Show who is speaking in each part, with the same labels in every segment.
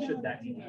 Speaker 1: Should that be?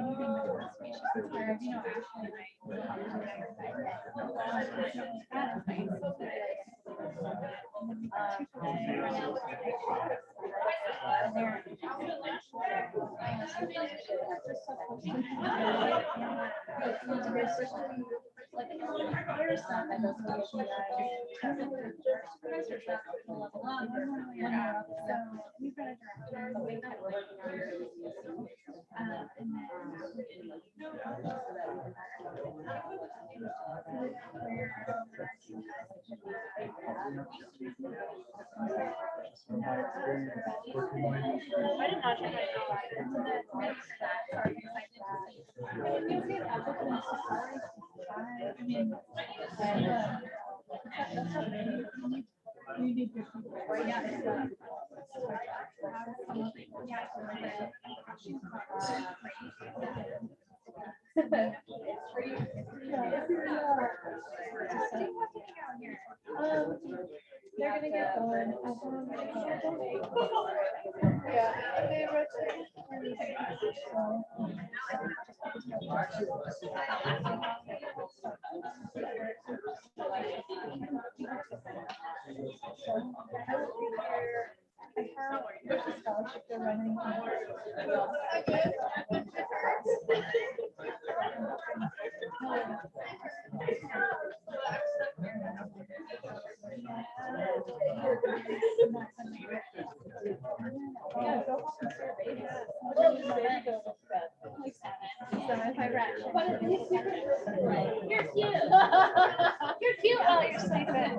Speaker 2: They're gonna get going. You're cute. You're cute. Oh, you're sleeping.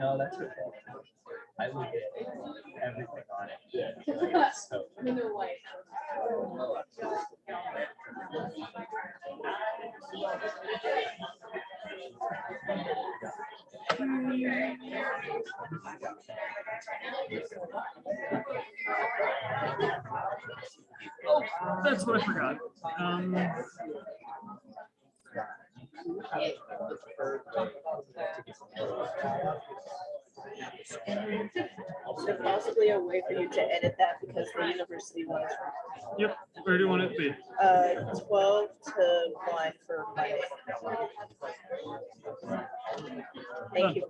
Speaker 1: No, that's okay. I will get everything on it. So, oh, that's what I forgot.
Speaker 3: Is there possibly a way for you to edit that because the university wants
Speaker 1: Yep, where do you want it to be?
Speaker 3: 12 to 1 for Monday. Thank you.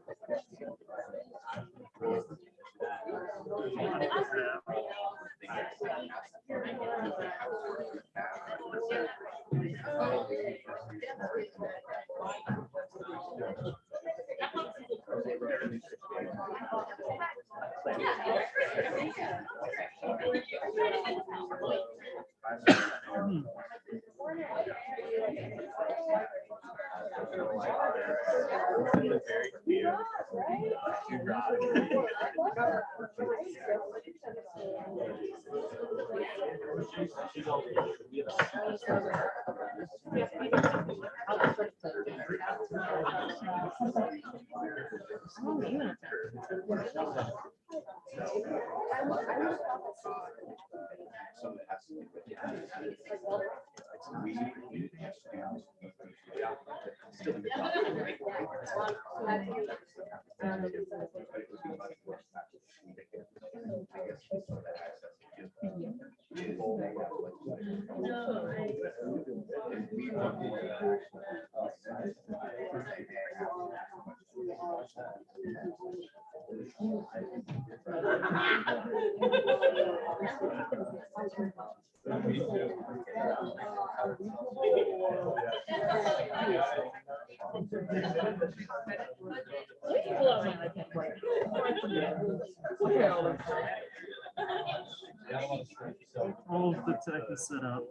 Speaker 4: All of the tech is set up.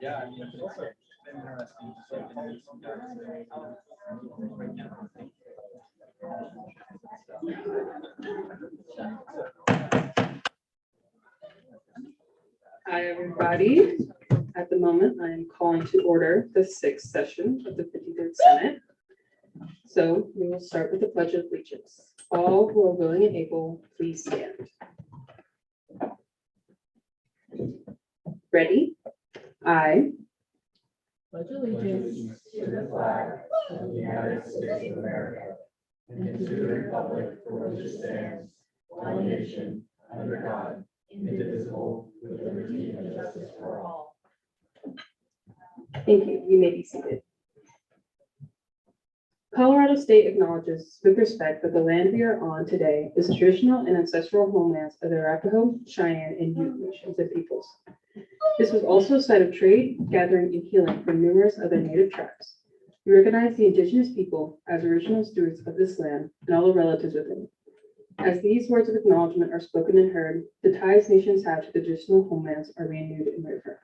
Speaker 1: Yeah, I mean, it's also been interesting just like to meet some guys.
Speaker 5: Hi, everybody. At the moment, I am calling to order the sixth session of the 53rd Senate. So we will start with the Pledge of Allegiance. All who are willing and able, please stand. Ready? I
Speaker 6: Pledge allegiance to the flag of the United States of America and to the republic for which it stands, one nation, under God, indivisible, with liberty and justice for all.
Speaker 5: Thank you. You may be seated. Colorado State acknowledges with respect that the land we are on today is the traditional and ancestral homelands of the Arapaho, Cheyenne, and Ute nations and peoples. This was also a site of trade, gathering, and healing for numerous other native tribes. We recognize the indigenous people as original stewards of this land and all the relatives within it. As these words of acknowledgement are spoken and heard, the ties nations have to the traditional homelands are renewed and reaffirmed.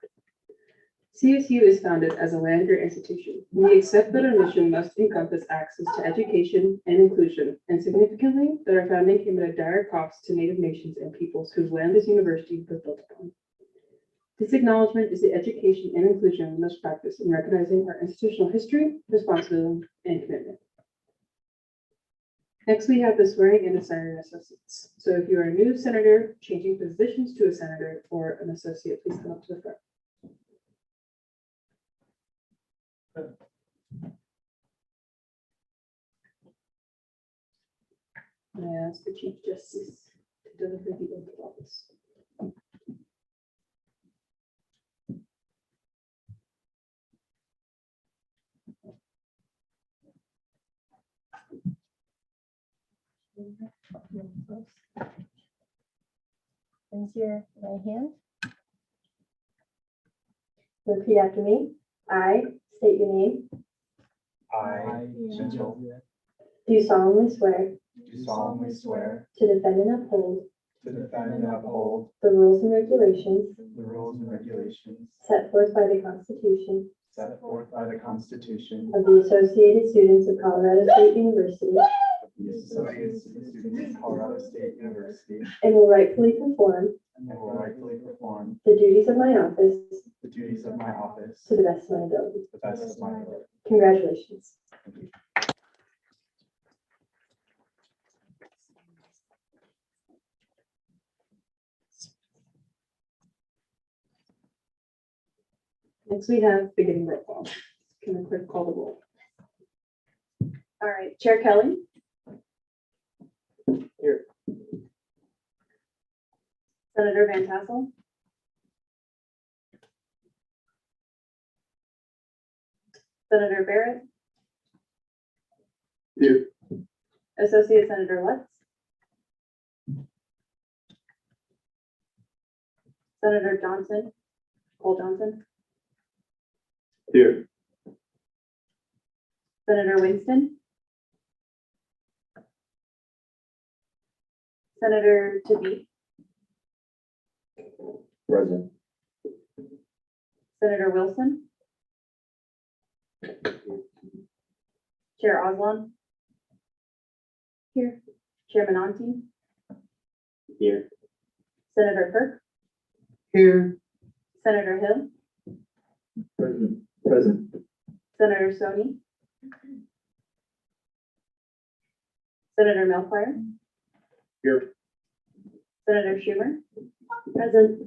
Speaker 5: CSU is founded as a land-grant institution. We accept that our mission must encompass access to education and inclusion, and significantly, that our founding came at a dire cost to Native nations and peoples whose land this university was built upon. This acknowledgement is the education and inclusion we must practice in recognizing our institutional history, responsibility, and commitment. Next, we have the swearing in of senator and associates. So if you are a new senator, changing positions to a senator or an associate, please come up to the front. I ask the Chief Justice to deliver the oath of office.
Speaker 7: Raise your right hand Repeat after me. I state your name.
Speaker 6: I, Gentle,
Speaker 7: Do solemnly swear
Speaker 6: do solemnly swear
Speaker 7: to defend and uphold
Speaker 6: to defend and uphold
Speaker 7: the rules and regulations
Speaker 6: the rules and regulations
Speaker 7: set forth by the Constitution
Speaker 6: set forth by the Constitution
Speaker 7: of the Associated Students of Colorado State University
Speaker 6: of the Associated Students of Colorado State University
Speaker 7: and will rightfully perform
Speaker 6: and will rightfully perform
Speaker 7: the duties of my office
Speaker 6: the duties of my office
Speaker 7: to the best of my ability.
Speaker 6: to the best of my ability.
Speaker 7: Congratulations.
Speaker 6: Thank you.
Speaker 5: Next, we have beginning roll call. Can the clerk call the roll? All right, Chair Kelly.
Speaker 6: Here.
Speaker 5: Senator Van Tassel. Senator Barrett.
Speaker 6: Here.
Speaker 5: Associate Senator Lutz. Senator Johnson, Cole Johnson.
Speaker 6: Here.
Speaker 5: Senator Winston. Senator Thabet.
Speaker 6: Present.
Speaker 5: Senator Wilson. Chair Oswald. Here. Chair Menanti.
Speaker 6: Here.
Speaker 5: Senator Kirk.
Speaker 6: Here.
Speaker 5: Senator Hill.
Speaker 6: Present. Present.
Speaker 5: Senator Stoney. Senator Melchior.
Speaker 6: Here.
Speaker 5: Senator Schumer. Present.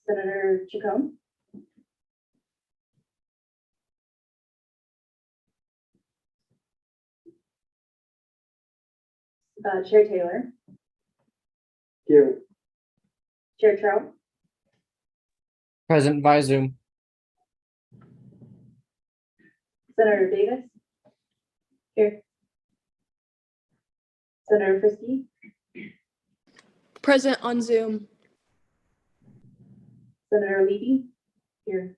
Speaker 5: Senator Chacon. Chair Taylor.
Speaker 6: Here.
Speaker 5: Chair Trout.
Speaker 8: Present by Zoom.
Speaker 5: Senator Davis. Here. Senator Frisky.
Speaker 9: Present on Zoom.
Speaker 5: Senator Levy. Here.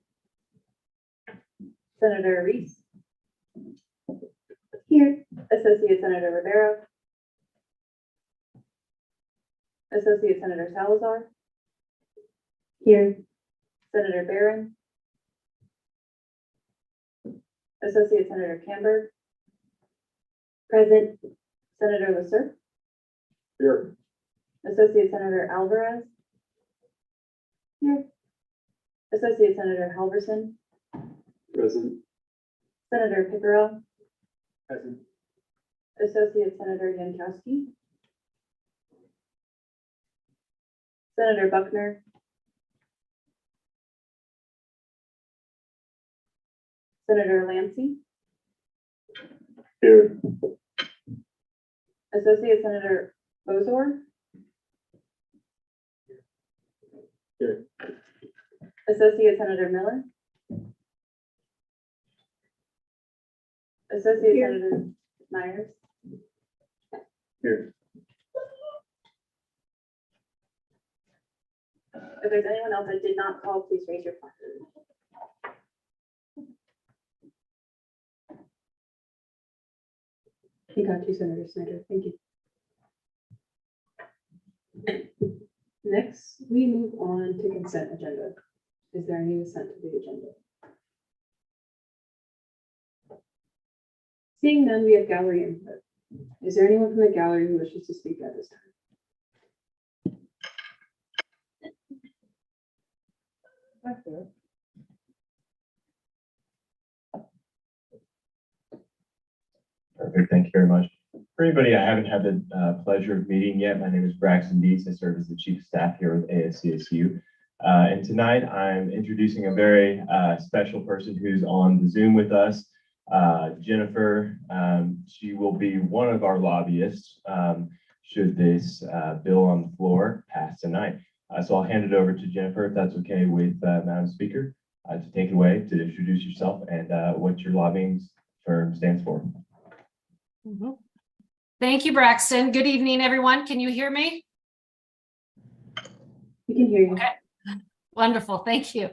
Speaker 5: Senator Reese. Here. Associate Senator Rivera. Associate Senator Salazar. Here. Senator Barron. Associate Senator Camberg. Present. Senator Lasser.
Speaker 6: Here.
Speaker 5: Associate Senator Alvarez. Here. Associate Senator Halverson.
Speaker 6: Present.
Speaker 5: Senator Pickerel.
Speaker 6: Present.
Speaker 5: Associate Senator Yankowski. Senator Buckner. Senator Lancey.
Speaker 6: Here.
Speaker 5: Associate Senator Bozor.
Speaker 6: Here.
Speaker 5: Associate Senator Miller. Associate
Speaker 7: Here.
Speaker 5: Senator Myers.
Speaker 6: Here.
Speaker 5: If there's anyone else that did not call, please raise your hand. You got you, Senator Snyder. Thank you. Next, we move on to consent agenda. Is there any consent to the agenda? Seeing none, we have gallery input. Is there anyone from the gallery who wishes to speak at this time?
Speaker 10: Perfect. Thank you very much. For anybody I haven't had the pleasure of meeting yet, my name is Braxton Dietz. I serve as the chief of staff here with ASCSU. And tonight I'm introducing a very special person who's on the Zoom with us, Jennifer. She will be one of our lobbyists should this bill on the floor pass tonight. So I'll hand it over to Jennifer, if that's okay with Madam Speaker, to take it away, to introduce yourself and what your lobbying firm stands for.
Speaker 11: Thank you, Braxton. Good evening, everyone. Can you hear me?
Speaker 5: We can hear you.
Speaker 11: Okay. Wonderful. Thank you.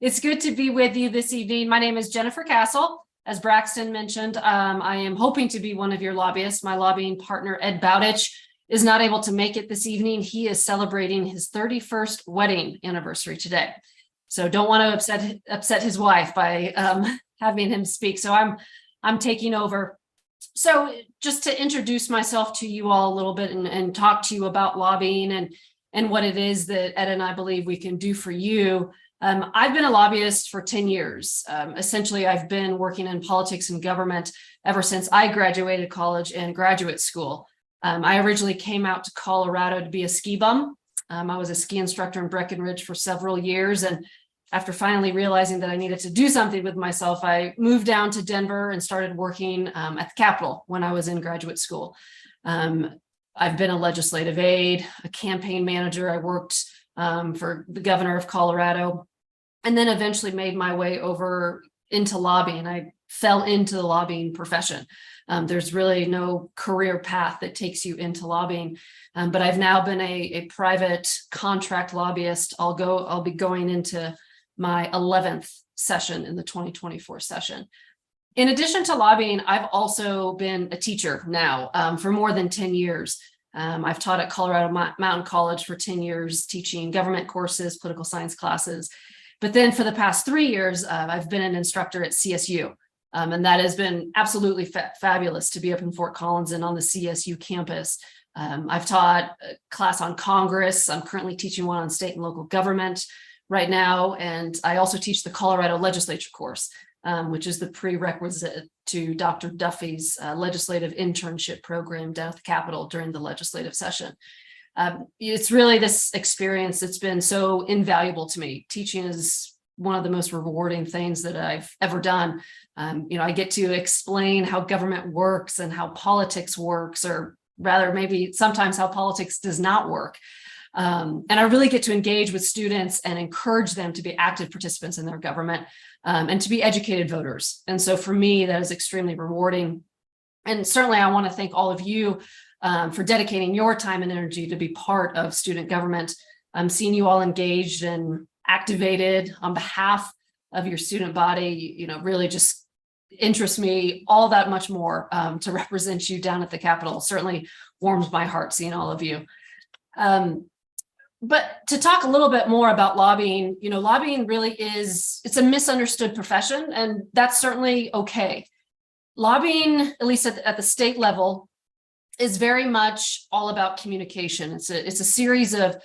Speaker 11: It's good to be with you this evening. My name is Jennifer Castle. As Braxton mentioned, I am hoping to be one of your lobbyists. My lobbying partner, Ed Bowditch, is not able to make it this evening. He is celebrating his 31st wedding anniversary today. So don't want to upset his wife by having him speak. So I'm taking over. So just to introduce myself to you all a little bit and talk to you about lobbying and what it is that Ed and I believe we can do for you. I've been a lobbyist for 10 years. Essentially, I've been working in politics and government ever since I graduated college and graduate school. I originally came out to Colorado to be a ski bum. I was a ski instructor in Breckenridge for several years. And after finally realizing that I needed to do something with myself, I moved down to Denver and started working at the Capitol when I was in graduate school. I've been a legislative aide, a campaign manager. I worked for the governor of Colorado, and then eventually made my way over into lobbying. I fell into the lobbying profession. There's really no career path that takes you into lobbying, but I've now been a private contract lobbyist. I'll be going into my 11th session in the 2024 session. In addition to lobbying, I've also been a teacher now for more than 10 years. I've taught at Colorado Mountain College for 10 years, teaching government courses, political science classes. But then for the past 3 years, I've been an instructor at CSU. And that has been absolutely fabulous to be up in Fort Collins and on the CSU campus. I've taught a class on Congress. I'm currently teaching one on state and local government right now. And I also teach the Colorado legislature course, which is the prerequisite to Dr. Duffy's legislative internship program down at the Capitol during the legislative session. It's really this experience that's been so invaluable to me. Teaching is one of the most rewarding things that I've ever done. I get to explain how government works and how politics works, or rather maybe sometimes how politics does not work. And I really get to engage with students and encourage them to be active participants in their government and to be educated voters. And so for me, that is extremely rewarding. And certainly I want to thank all of you for dedicating your time and energy to be part of student government. I'm seeing you all engaged and activated on behalf of your student body, really just interests me all that much more to represent you down at the Capitol. Certainly warms my heart seeing all of you. But to talk a little bit more about lobbying, lobbying really it's a misunderstood profession, and that's certainly okay. Lobbying, at least at the state level, is very much all about communication. It's a series of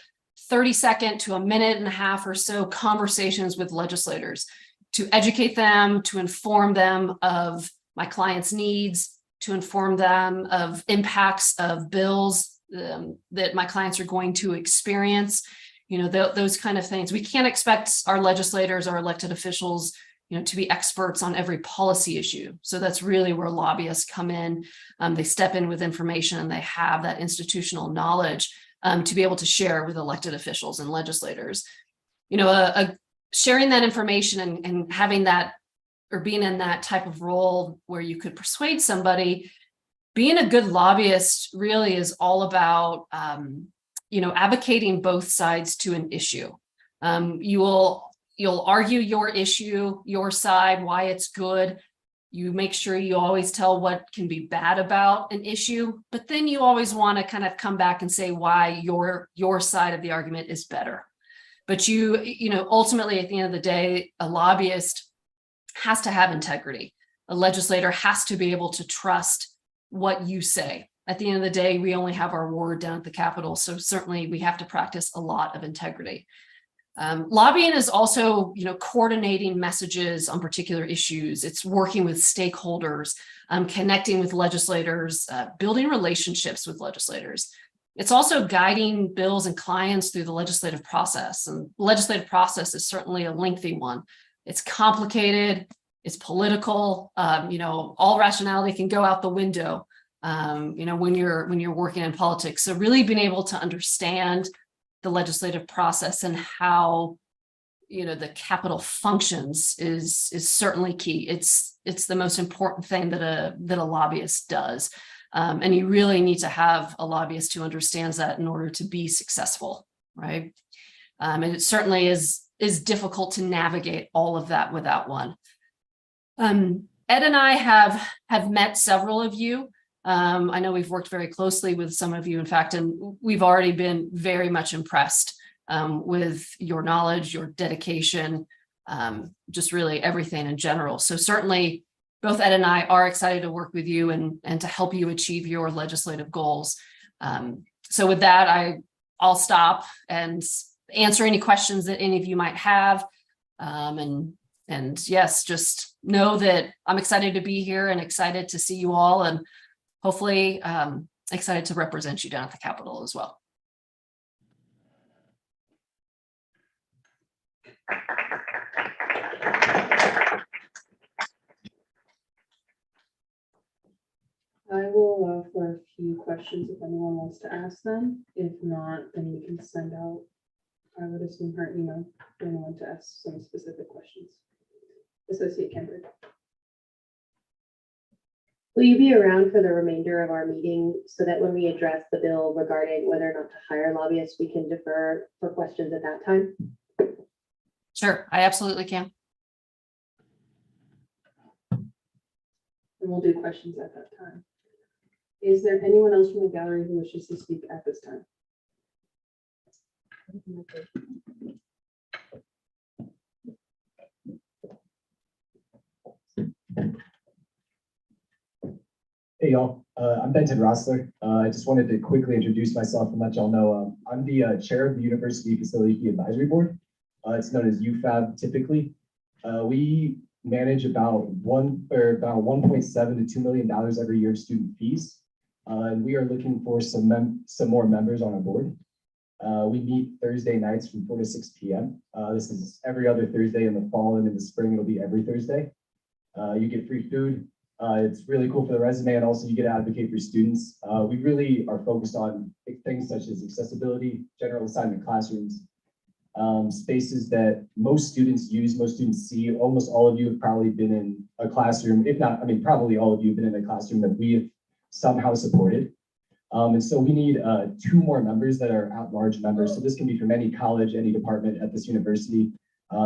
Speaker 11: 30-second to a minute and a half or so conversations with legislators to educate them, to inform them of my clients' needs, to inform them of impacts of bills that my clients are going to experience, those kind of things. We can't expect our legislators, our elected officials, to be experts on every policy issue. So that's really where lobbyists come in. They step in with information and they have that institutional knowledge to be able to share with elected officials and legislators. Sharing that information and having that, or being in that type of role where you could persuade somebody, being a good lobbyist really is all about, advocating both sides to an issue. You'll argue your issue, your side, why it's good. You make sure you always tell what can be bad about an issue, but then you always want to kind of come back and say why your side of the argument is better. But ultimately at the end of the day, a lobbyist has to have integrity. A legislator has to be able to trust what you say. At the end of the day, we only have our word down at the Capitol, so certainly we have to practice a lot of integrity. Lobbying is also, coordinating messages on particular issues. It's working with stakeholders, connecting with legislators, building relationships with legislators. It's also guiding bills and clients through the legislative process. And the legislative process is certainly a lengthy one. It's complicated, it's political, all rationality can go out the window, when you're working in politics. So really being able to understand the legislative process and how the Capitol functions is certainly key. It's the most important thing that a lobbyist does, and you really need to have a lobbyist who understands that in order to be successful, right? And it certainly is is difficult to navigate all of that without one. Ed and I have met several of you. I know we've worked very closely with some of you, in fact, and we've already been very much impressed with your knowledge, your dedication, just really everything in general. So certainly both Ed and I are excited to work with you and to help you achieve your legislative goals. So with that, I'll stop and answer any questions that any of you might have. And yes, just know that I'm excited to be here and excited to see you all, and hopefully excited to represent you down at the Capitol as well.
Speaker 5: I will allow for a few questions if anyone wants to ask them. If not, then we can send out, I would assume, her email for anyone to ask some specific questions. Associate Kendrick.
Speaker 7: Will you be around for the remainder of our meeting so that when we address the bill regarding whether or not to hire lobbyists, we can defer for questions at that time?
Speaker 11: Sure, I absolutely can.
Speaker 5: And we'll do questions at that time. Is there anyone else from the gallery who wishes to speak at this time?
Speaker 8: Hey y'all, I'm Benton Rossler. I just wanted to quickly introduce myself and let y'all know I'm the chair of the University Facility Fee Advisory Board. It's known as UFAB typically. We manage about 1.7 to $2 million every year of student fees. And we are looking for some more members on our board. We meet Thursday nights from 4 to 6 p.m. This is every other Thursday in the fall, and in the spring it'll be every Thursday. You get free food. It's really cool for the resume, and also you get to advocate for students. We really are focused on things such as accessibility, general assignment classrooms, spaces that most students use, most students see. Almost all of you have probably been in a classroom, if not, I mean, probably all of you have been in a classroom that we have somehow supported. And so we need 2 more members that are at-large members. So this can be from any college, any department at this university.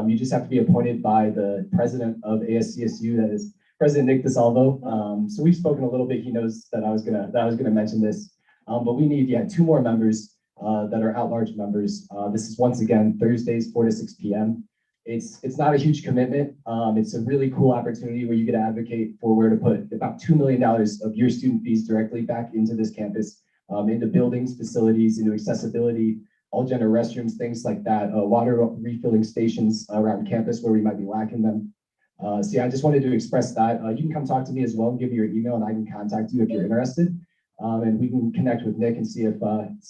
Speaker 8: You just have to be appointed by the president of ASCSU, that is President Nick DeSalvo. So we've spoken a little bit. He knows that I was gonna mention this, but we need 2 more members that are at-large members. This is once again Thursdays 4 to 6 p.m. It's not a huge commitment. It's a really cool opportunity where you get to advocate for where to put about $2 million of your student fees directly back into this campus, into buildings, facilities, into accessibility, all-gender restrooms, things like that, water refilling stations around campus where we might be lacking them. So yeah, I just wanted to express that. You can come talk to me as well and give me your email, and I can contact you if you're interested. And we can connect with Nick and see if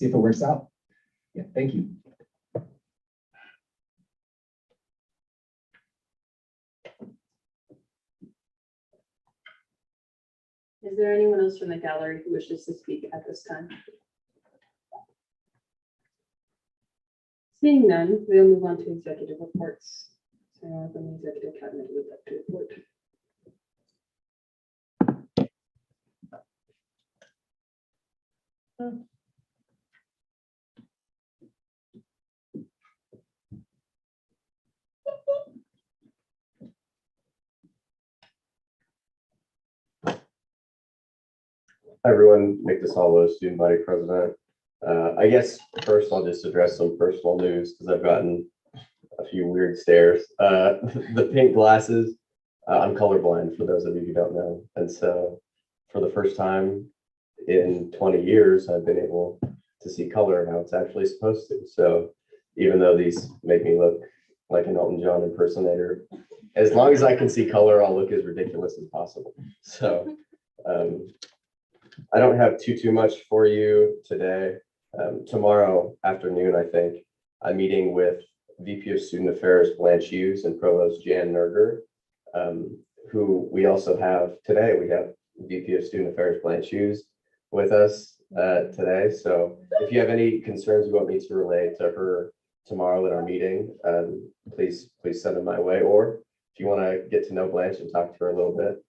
Speaker 8: it works out. Yeah, thank you.
Speaker 5: Is there anyone else from the gallery who wishes to speak at this time? Seeing none, we'll move on to executive reports. So anyone from the executive cabinet would like to report.
Speaker 9: Hi everyone, Nick DeSalvo, student body president. I guess first I'll just address some personal news because I've gotten a few weird stares. The pink glasses, I'm colorblind for those of you who don't know. And so for the first time in 20 years, I've been able to see color how it's actually supposed to. So even though these make me look like an Elton John impersonator, as long as I can see color, I'll look as ridiculous as possible. So I don't have too much for you today. Tomorrow afternoon, I think, I'm meeting with VP of Student Affairs Blanche Hughes and Provost Jan Nerger, who we also have today. We have VP of Student Affairs Blanche Hughes with us today. So if you have any concerns you want me to relay to her tomorrow at our meeting, please send them my way. Or if you want to get to know Blanche and talk to her a little bit,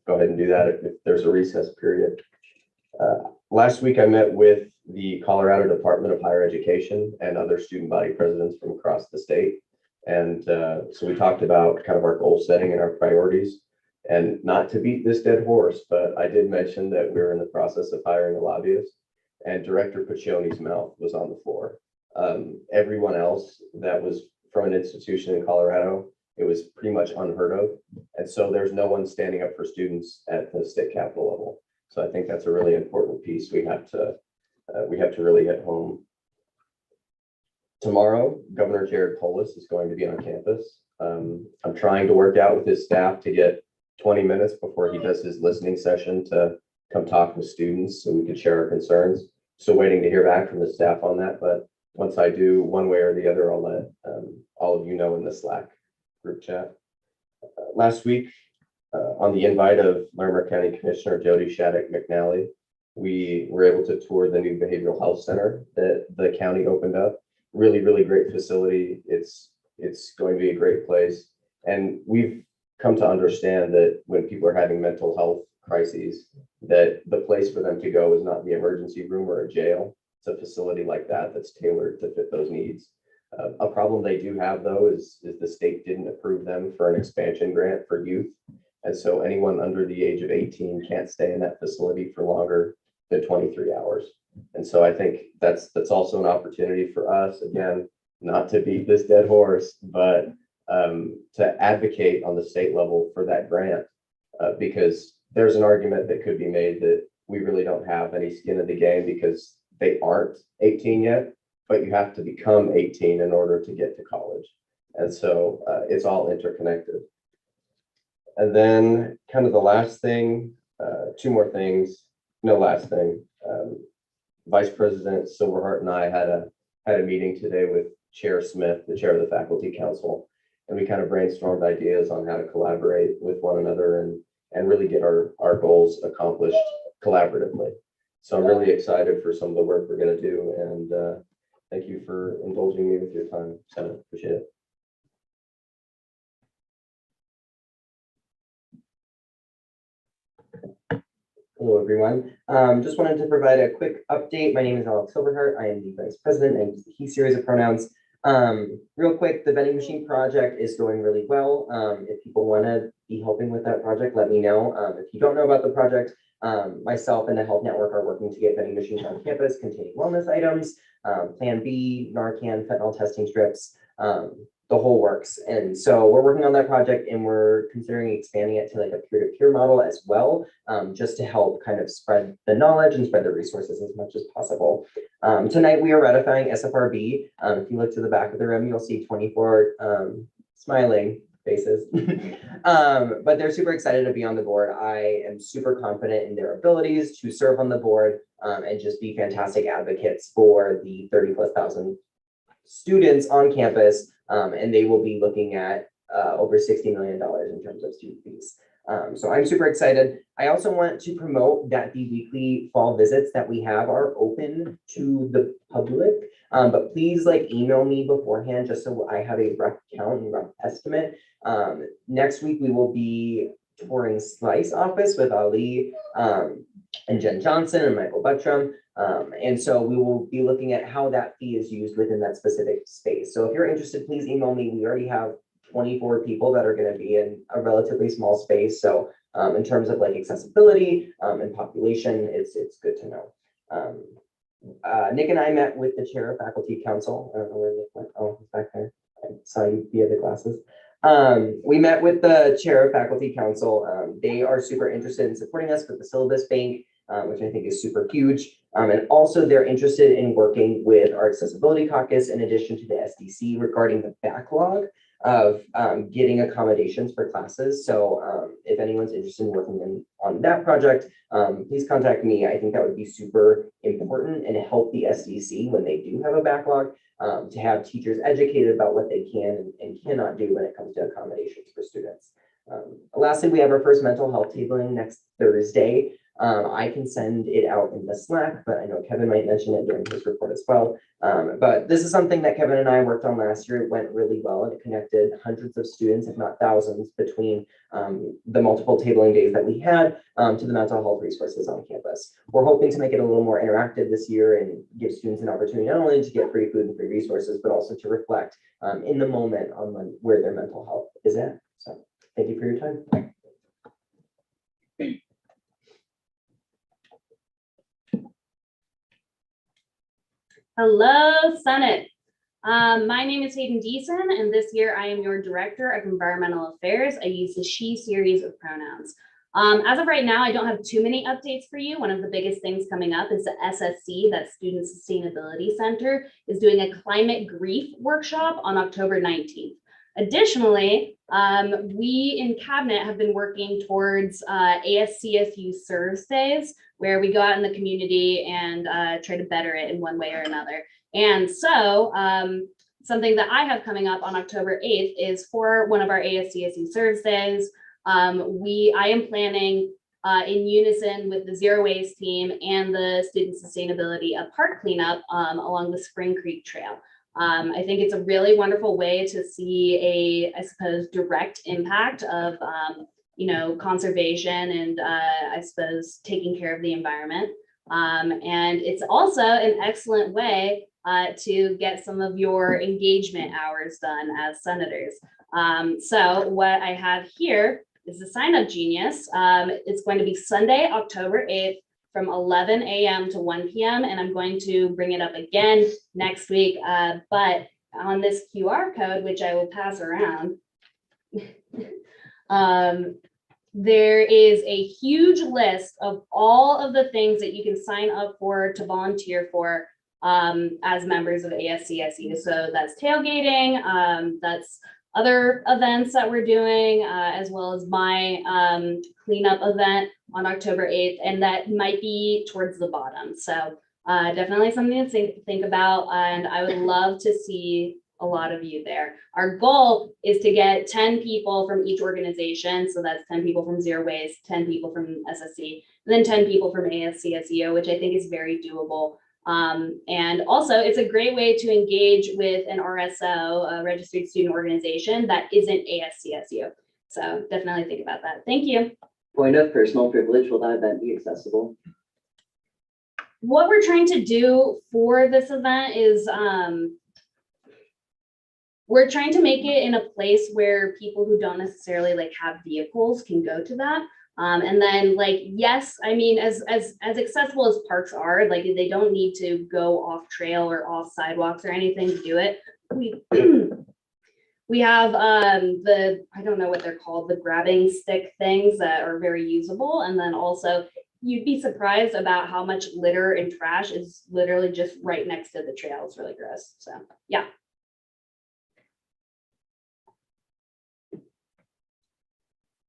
Speaker 9: go ahead and do that if there's a recess period. Last week, I met with the Colorado Department of Higher Education and other student body presidents from across the state. And so we talked about kind of our goal setting and our priorities. And not to beat this dead horse, but I did mention that we're in the process of hiring a lobbyist, and Director Piccioni's mouth was on the floor. Everyone else that was from an institution in Colorado, it was pretty much unheard of. And so there's no one standing up for students at the state capitol level. So I think that's a really important piece we have to really hit home. Tomorrow, Governor Jared Polis is going to be on campus. I'm trying to work out with his staff to get 20 minutes before he does his listening session to come talk with students so we could share our concerns. So waiting to hear back from the staff on that. But once I do, one way or the other, I'll let all of you know in the Slack group chat. Last week, on the invite of Larimer County Commissioner Jody Shattuck McNally, we were able to tour the new behavioral health center that the county opened up. Really, really great facility. It's going to be a great place. And we've come to understand that when people are having mental health crises, that the place for them to go is not the emergency room or a jail. It's a facility like that that's tailored to fit those needs. A problem they do have, though, is the state didn't approve them for an expansion grant for youth. And so anyone under the age of 18 can't stay in that facility for longer than 23 hours. And so I think that's also an opportunity for us, again, not to beat this dead horse, but to advocate on the state level for that grant, because there's an argument that could be made that we really don't have any skin in the game because they aren't 18 yet, but you have to become 18 in order to get to college. And so it's all interconnected. And then kind of the last thing, two more things, no last thing. Vice President Silverhart and I had a meeting today with Chair Smith, the chair of the Faculty Council, and we kind of brainstormed ideas on how to collaborate with one another and really get our goals accomplished collaboratively. So I'm really excited for some of the work we're going to do, and thank you for indulging me with your time, Senate. Appreciate it.
Speaker 12: Hello, everyone. Just wanted to provide a quick update. My name is Alex Silverhart. I am the vice president and use the he series of pronouns. Real quick, the vending machine project is going really well. If people want to be helping with that project, let me know. If you don't know about the project, myself and the Health Network are working to get vending machines on campus containing wellness items, Plan B, Narcan, fentanyl testing strips, the whole works. And so we're working on that project, and we're considering expanding it to like a peer-to-peer model as well, just to help kind of spread the knowledge and spread the resources as much as possible. Tonight we are ratifying SFRB. If you look to the back of the room, you'll see 24 smiling faces. But they're super excited to be on the board. I am super confident in their abilities to serve on the board and just be fantastic advocates for the 30,000+ students on campus. And they will be looking at over $60 million in terms of student fees. So I'm super excited. I also want to promote that the weekly fall visits that we have are open to the public, but please email me beforehand just so I have a rough count and rough estimate. Next week, we will be touring Slice office with Ali and Jen Johnson and Michael Buttram. And so we will be looking at how that fee is used within that specific space. So if you're interested, please email me. We already have 24 people that are going to be in a relatively small space. So in terms of accessibility and population, it's good to know. Nick and I met with the chair of faculty council. I don't know where Nick went. Oh, he's back there. I saw you via the glasses. We met with the chair of faculty council. They are super interested in supporting us with the syllabus bank, which I think is super huge. And also they're interested in working with our accessibility caucus in addition to the SDC regarding the backlog of getting accommodations for classes. So if anyone's interested in working on that project, please contact me. I think that would be super important and help the SDC when they do have a backlog to have teachers educated about what they can and cannot do when it comes to accommodations for students. Lastly, we have our first mental health tabling next Thursday. I can send it out in the Slack, but I know Kevin might mention it during his report as well. But this is something that Kevin and I worked on last year. It went really well, and it connected hundreds of students, if not thousands, between the multiple tabling days that we had to the mental health resources on campus. We're hoping to make it a little more interactive this year and give students an opportunity not only to get free food and free resources, but also to reflect in the moment on where their mental health is at. So thank you for your time.
Speaker 13: Hello, Senate. My name is Hayden Deason, and this year I am your Director of Environmental Affairs. I use the she series of pronouns. As of right now, I don't have too many updates for you. One of the biggest things coming up is the SSC, that Student Sustainability Center, is doing a climate grief workshop on October 19th. Additionally, we in Cabinet have been working towards ASCSU Serves Days, where we go out in the community and try to better it in one way or another. And so something that I have coming up on October 8th is for one of our ASCSU Serves Days. I am planning in unison with the Zero Waste team and the Student Sustainability a park cleanup along the Spring Creek Trail. I think it's a really wonderful way to see I suppose, direct impact of, conservation and I suppose taking care of the environment. And it's also an excellent way to get some of your engagement hours done as senators. So what I have here is the Sign Up Genius. It's going to be Sunday, October 8th from 11 a.m. to 1 p.m. And I'm going to bring it up again next week. But on this QR code, which I will pass around, there is a huge list of all of the things that you can sign up for to volunteer for as members of ASCSU. So that's tailgating, that's other events that we're doing, as well as my cleanup event on October 8th, and that might be towards the bottom. So definitely something to think about, and I would love to see a lot of you there. Our goal is to get 10 people from each organization. So that's 10 people from Zero Waste, 10 people from SSC, and then 10 people from ASCSU, which I think is very doable. And also it's a great way to engage with an RSO, a registered student organization that isn't ASCSU. So definitely think about that. Thank you.
Speaker 14: Point of personal privilege, will that event be accessible?
Speaker 13: What we're trying to do for this event is we're trying to make it in a place where people who don't necessarily have vehicles can go to that. And then yes, I mean, as accessible as parks are, they don't need to go off trail or off sidewalks or anything to do it. We have I don't know what they're called, the grabbing stick things that are very usable. And then also you'd be surprised about how much litter and trash is literally just right next to the trail. It's really gross. So yeah.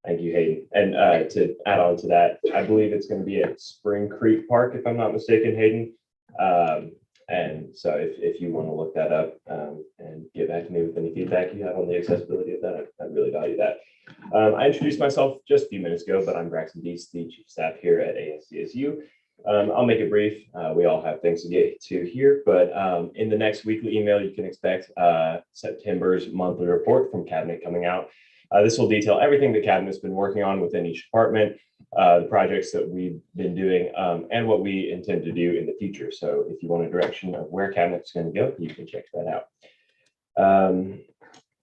Speaker 10: Thank you, Hayden. And to add on to that, I believe it's going to be at Spring Creek Park, if I'm not mistaken, Hayden. And so if you want to look that up and get back to me with any feedback you have on the accessibility of that, I really value that. I introduced myself just a few minutes ago, but I'm Braxton Deese, the Chief of Staff here at ASCSU. I'll make it brief. We all have things to get to here, but in the next weekly email, you can expect September's monthly report from Cabinet coming out. This will detail everything that Cabinet's been working on within each department, the projects that we've been doing, and what we intend to do in the future. So if you want a direction of where Cabinet's going to go, you can check that out.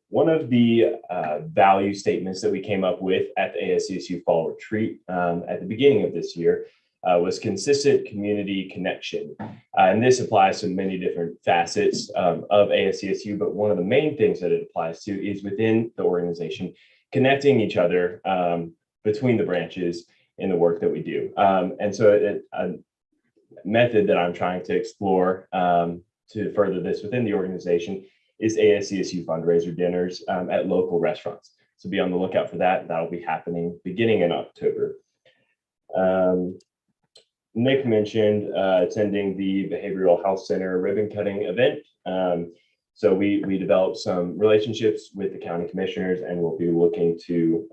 Speaker 10: One of the value statements that we came up with at the ASCSU Fall Retreat at the beginning of this year was consistent community connection. And this applies to many different facets of ASCSU, but one of the main things that it applies to is within the organization, connecting each other between the branches in the work that we do. And so a method that I'm trying to explore to further this within the organization is ASCSU fundraiser dinners at local restaurants. So be on the lookout for that. That'll be happening beginning in October. Nick mentioned attending the Behavioral Health Center ribbon cutting event. So we developed some relationships with the county commissioners, and we'll be looking to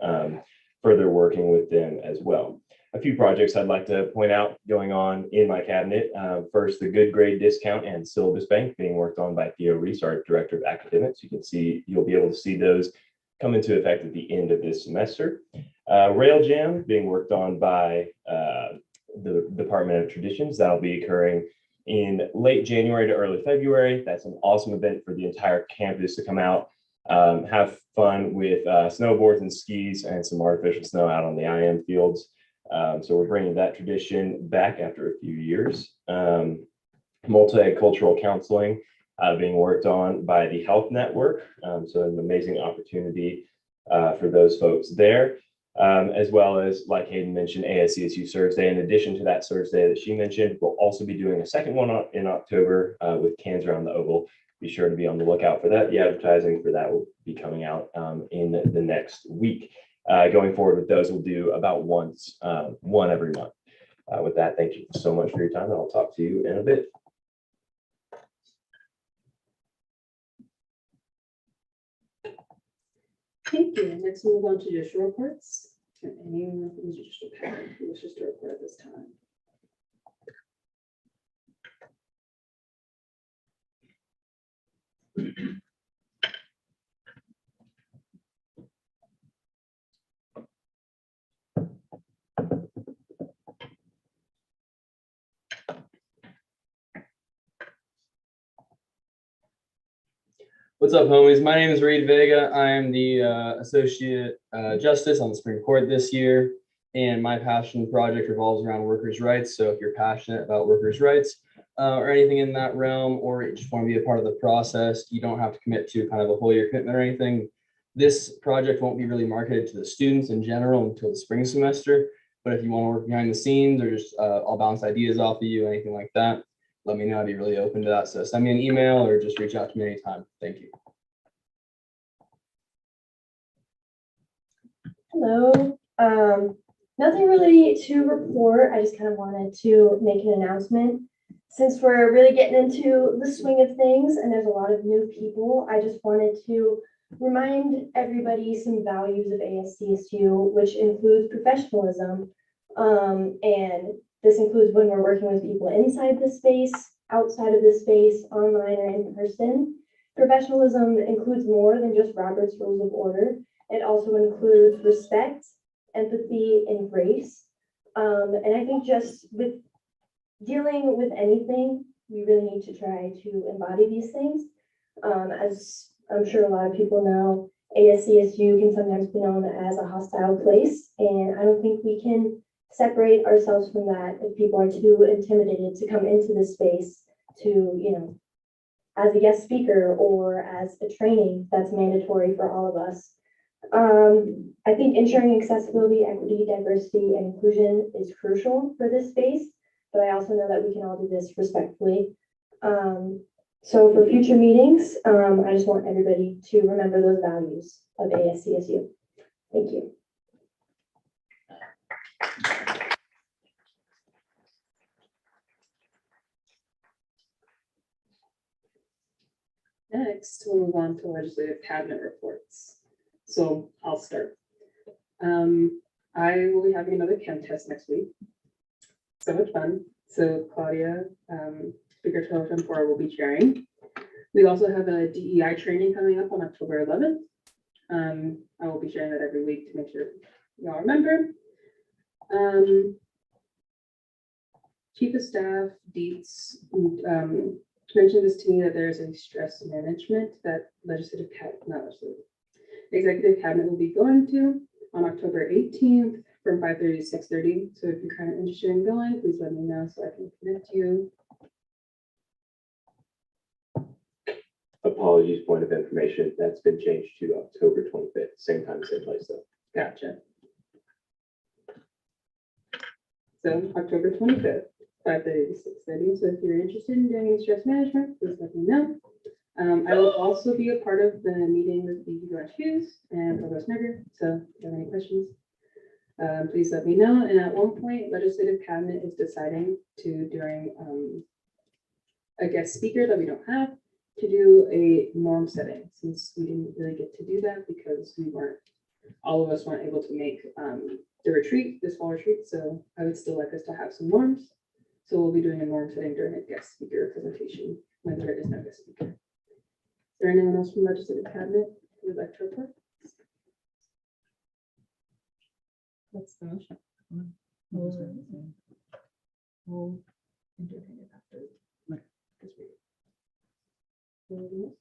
Speaker 10: further working with them as well. a few projects I'd like to point out going on in my cabinet. First, the good grade discount and syllabus bank being worked on by Theo Reese, our Director of Academics. You'll be able to see those come into effect at the end of this semester. Rail Jam being worked on by the Department of Traditions. That'll be occurring in late January to early February. That's an awesome event for the entire campus to come out, have fun with snowboards and skis and some artificial snow out on the IM fields. So we're bringing that tradition back after a few years. Multicultural counseling being worked on by the Health Network. So an amazing opportunity for those folks there. As well as, like Hayden mentioned, ASCSU Serves Day. In addition to that Serves Day that she mentioned, we'll also be doing a second one in October with Cans Around the Oval. Be sure to be on the lookout for that. The advertising for that will be coming out in the next week. Going forward with those, we'll do about one every month. With that, thank you so much for your time, and I'll talk to you in a bit.
Speaker 5: Thank you. Next, we'll move on to judicial reports. Anyone from the judicial panel who wishes to report at this time?
Speaker 15: What's up, homies? My name is Reed Vega. I am the Associate Justice on the Supreme Court this year, and my passion project revolves around workers' rights. So if you're passionate about workers' rights or anything in that realm, or you just want to be a part of the process, you don't have to commit to kind of a whole year commitment or anything. This project won't be really marketed to the students in general until the spring semester. But if you want to work behind the scenes or just I'll bounce ideas off of you, anything like that, let me know. I'd be really open to that. So send me an email or just reach out to me anytime. Thank you.
Speaker 16: Hello. Nothing really to report. I just kind of wanted to make an announcement. Since we're really getting into the swing of things and there's a lot of new people, I just wanted to remind everybody some values of ASCSU, which includes professionalism. And this includes when we're working with people inside the space, outside of the space, online or in person. Professionalism includes more than just Robert's Rules of Order. It also includes respect, empathy, and grace. And I think just with dealing with anything, we really need to try to embody these things. As I'm sure a lot of people know, ASCSU can sometimes be known as a hostile place, and I don't think we can separate ourselves from that if people are too intimidated to come into this space to, you know, as a guest speaker or as a training that's mandatory for all of us. I think ensuring accessibility, equity, diversity, and inclusion is crucial for this space, but I also know that we can all do this respectfully. So for future meetings, I just want everybody to remember those values of ASCSU. Thank you.
Speaker 5: Next, we'll move on to legislative cabinet reports. So I'll start. I will be having another chem test next week. So much fun. So Claudia, Speaker 1204 will be chairing. We also have a DEI training coming up on October 11th. I will be sharing that every week to make sure y'all remember. Chief of Staff Dietz mentioned this to me that there's a stress management that executive cabinet will be going to on October 18th from 5:30 to 6:30. So if you're kind of interested in going, please let me know so I can connect you.
Speaker 10: Apologies, point of information, that's been changed to October 25th, same time, same place though.
Speaker 5: Gotcha. So October 25th, 5:30 to 6:30. So if you're interested in doing any stress management, please let me know. I will also be a part of the meeting with the George Hughes and Provost Nugger. So if you have any questions, please let me know. And at one point, legislative cabinet is deciding to, during a guest speaker that we don't have, to do a norm setting, since we didn't really get to do that because we weren't All of us weren't able to make the retreat, this fall retreat, so I would still like us to have some norms. So we'll be doing a norm setting during a guest speaker presentation when there is no guest speaker. Is there anyone else from legislative cabinet who would like to report?
Speaker 6: That's the motion. We'll entertain it after. this week.
Speaker 5: Anything else?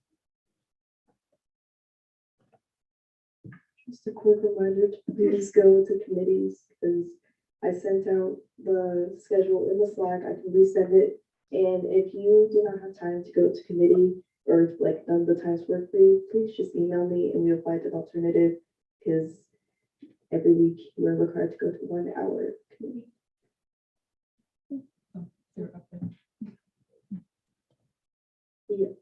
Speaker 5: Just a quick reminder to please go to committees, because I sent out the schedule in the Slack. I can resend it. And if you do not have time to go to committee, or if like none of the times work for you, please just email me and we'll find an alternative, because every week we're required to go to 1 hour committee.
Speaker 6: Oh, they're up there.
Speaker 5: Yeah.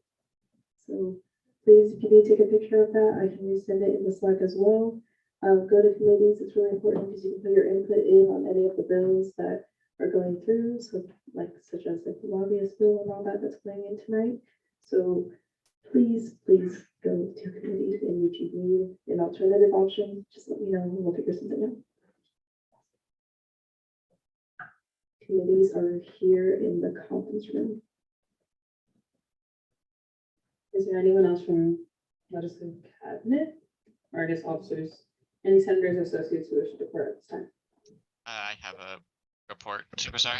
Speaker 5: So please, if you need to take a picture of that, I can resend it in the Slack as well. Go to committees. It's really important because you can put your input in on any of the bills that are going through. So like such as like the lobbyist bill and all that that's going in tonight. So please go to committee, and if you need an alternative option, just let me know and we'll figure something out. Committees are here in the conference room. Is there anyone else from legislative cabinet or I guess officers? Any senators or associates who wish to depart at this time?
Speaker 17: I have a report, Superstar.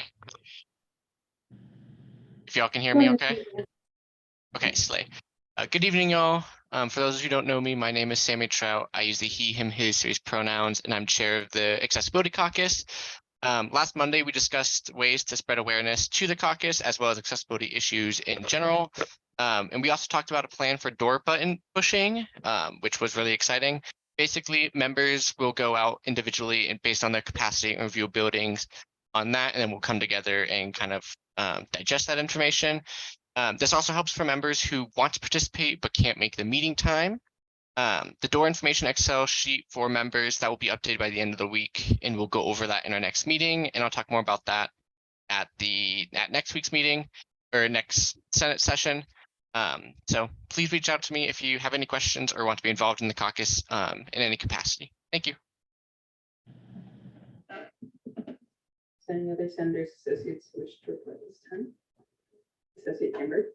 Speaker 17: If y'all can hear me okay? Okay, slay. Good evening, y'all. For those of you who don't know me, my name is Sammy Trout. I use the he, him, his series pronouns, and I'm chair of the Accessibility Caucus. Last Monday, we discussed ways to spread awareness to the caucus, as well as accessibility issues in general. And we also talked about a plan for door button pushing, which was really exciting. Basically, members will go out individually and based on their capacity and review buildings on that, and then we'll come together and kind of digest that information. This also helps for members who want to participate but can't make the meeting time. The door information Excel sheet for members that will be updated by the end of the week, and we'll go over that in our next meeting, and I'll talk more about that at next week's meeting or next Senate session. So please reach out to me if you have any questions or want to be involved in the caucus in any capacity. Thank you.
Speaker 5: Any other senators, associates who wish to report this time? Associate Camber.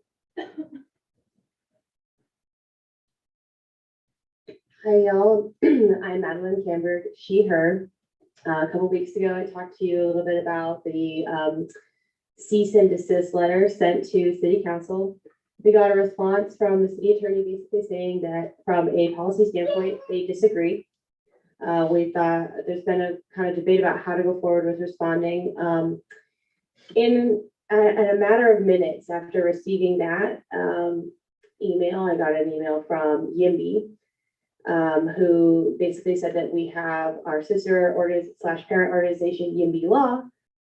Speaker 7: Hi, y'all. I'm Madeline Camber, she, her. A couple weeks ago, I talked to you a little bit about the cease and desist letter sent to City Council. We got a response from the city attorney basically saying that from a policy standpoint, they disagree. There's been a kind of debate about how to go forward with responding. In a matter of minutes after receiving that email, I got an email from YIMBY, who basically said that we have our sister parent organization, YIMBY Law,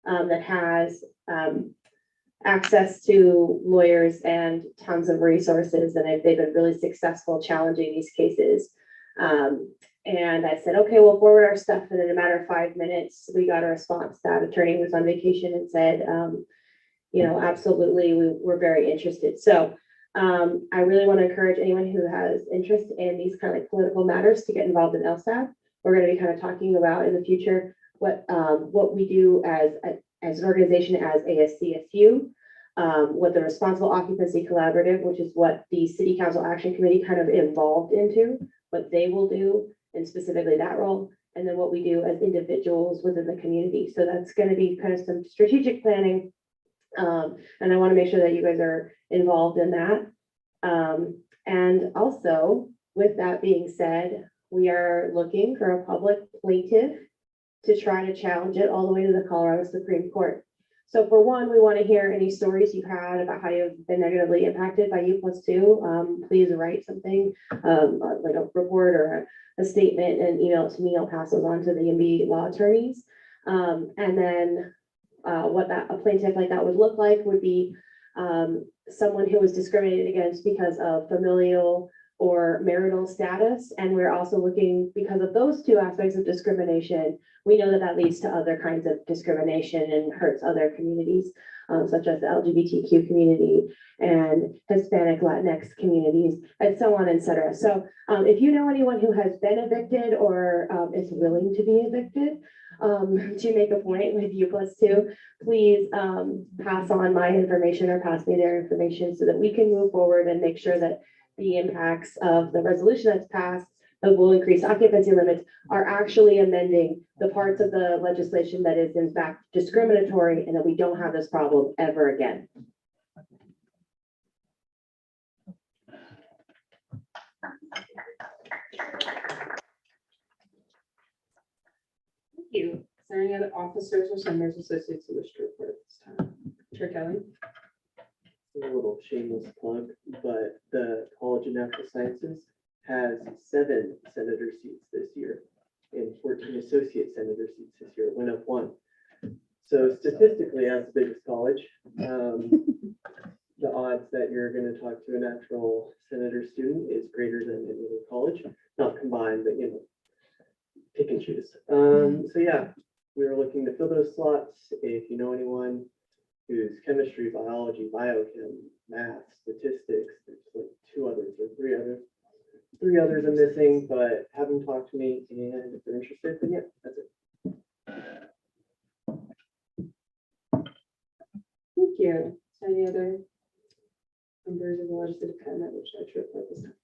Speaker 7: that has access to lawyers and tons of resources, and they've been really successful challenging these cases. And I said, okay, we'll forward our stuff. And in a matter of 5 minutes, we got a response. That attorney was on vacation and said, absolutely, we're very interested. So I really want to encourage anyone who has interest in these kind of like political matters to get involved in LSAT. We're going to be kind of talking about in the future what we do as an organization as ASCSU, what the Responsible Occupancy Collaborative, which is what the City Council Action Committee kind of evolved into, what they will do, and specifically that role, and then what we do as individuals within the community. So that's going to be kind of some strategic planning. And I want to make sure that you guys are involved in that. And also, with that being said, we are looking for a public plaintiff to try to challenge it all the way to the Colorado Supreme Court. So for one, we want to hear any stories you've had about how you've been negatively impacted by U+2. Please write something like a report or a statement and email it to me. I'll pass those on to the YIMBY law attorneys. And then what a plaintiff like that would look like would be someone who was discriminated against because of familial or marital status. And we're also looking, because of those two aspects of discrimination, we know that leads to other kinds of discrimination and hurts other communities. such as the LGBTQ community and Hispanic Latinx communities, and so on, et cetera. So if you know anyone who has been evicted or is willing to be evicted, to make a point with U+2, please pass on my information or pass me their information so that we can move forward and make sure that the impacts of the resolution that's passed that will increase occupancy limits are actually amending the parts of the legislation that is in fact discriminatory, and that we don't have this problem ever again.
Speaker 5: Thank you. Is there any other officers or senators associates who wish to report at this time? Chair Kelly?
Speaker 6: A little shameless plug, but the College of Natural Sciences has 7 senator seats this year and 14 associate senator seats this year. It went up 1. So statistically, as the biggest college, the odds that you're going to talk to a natural senator student is greater than any other college, not combined, but pick and choose. So yeah, we were looking to fill those slots. If you know anyone who's chemistry, biology, biochem, math, statistics, there's like 2 others or 3 others. 3 others I'm missing, but have them talk to me, and if they're interested, then yeah, that's it.
Speaker 5: Thank you. Is there any other members of the legislative cabinet which I should report this time?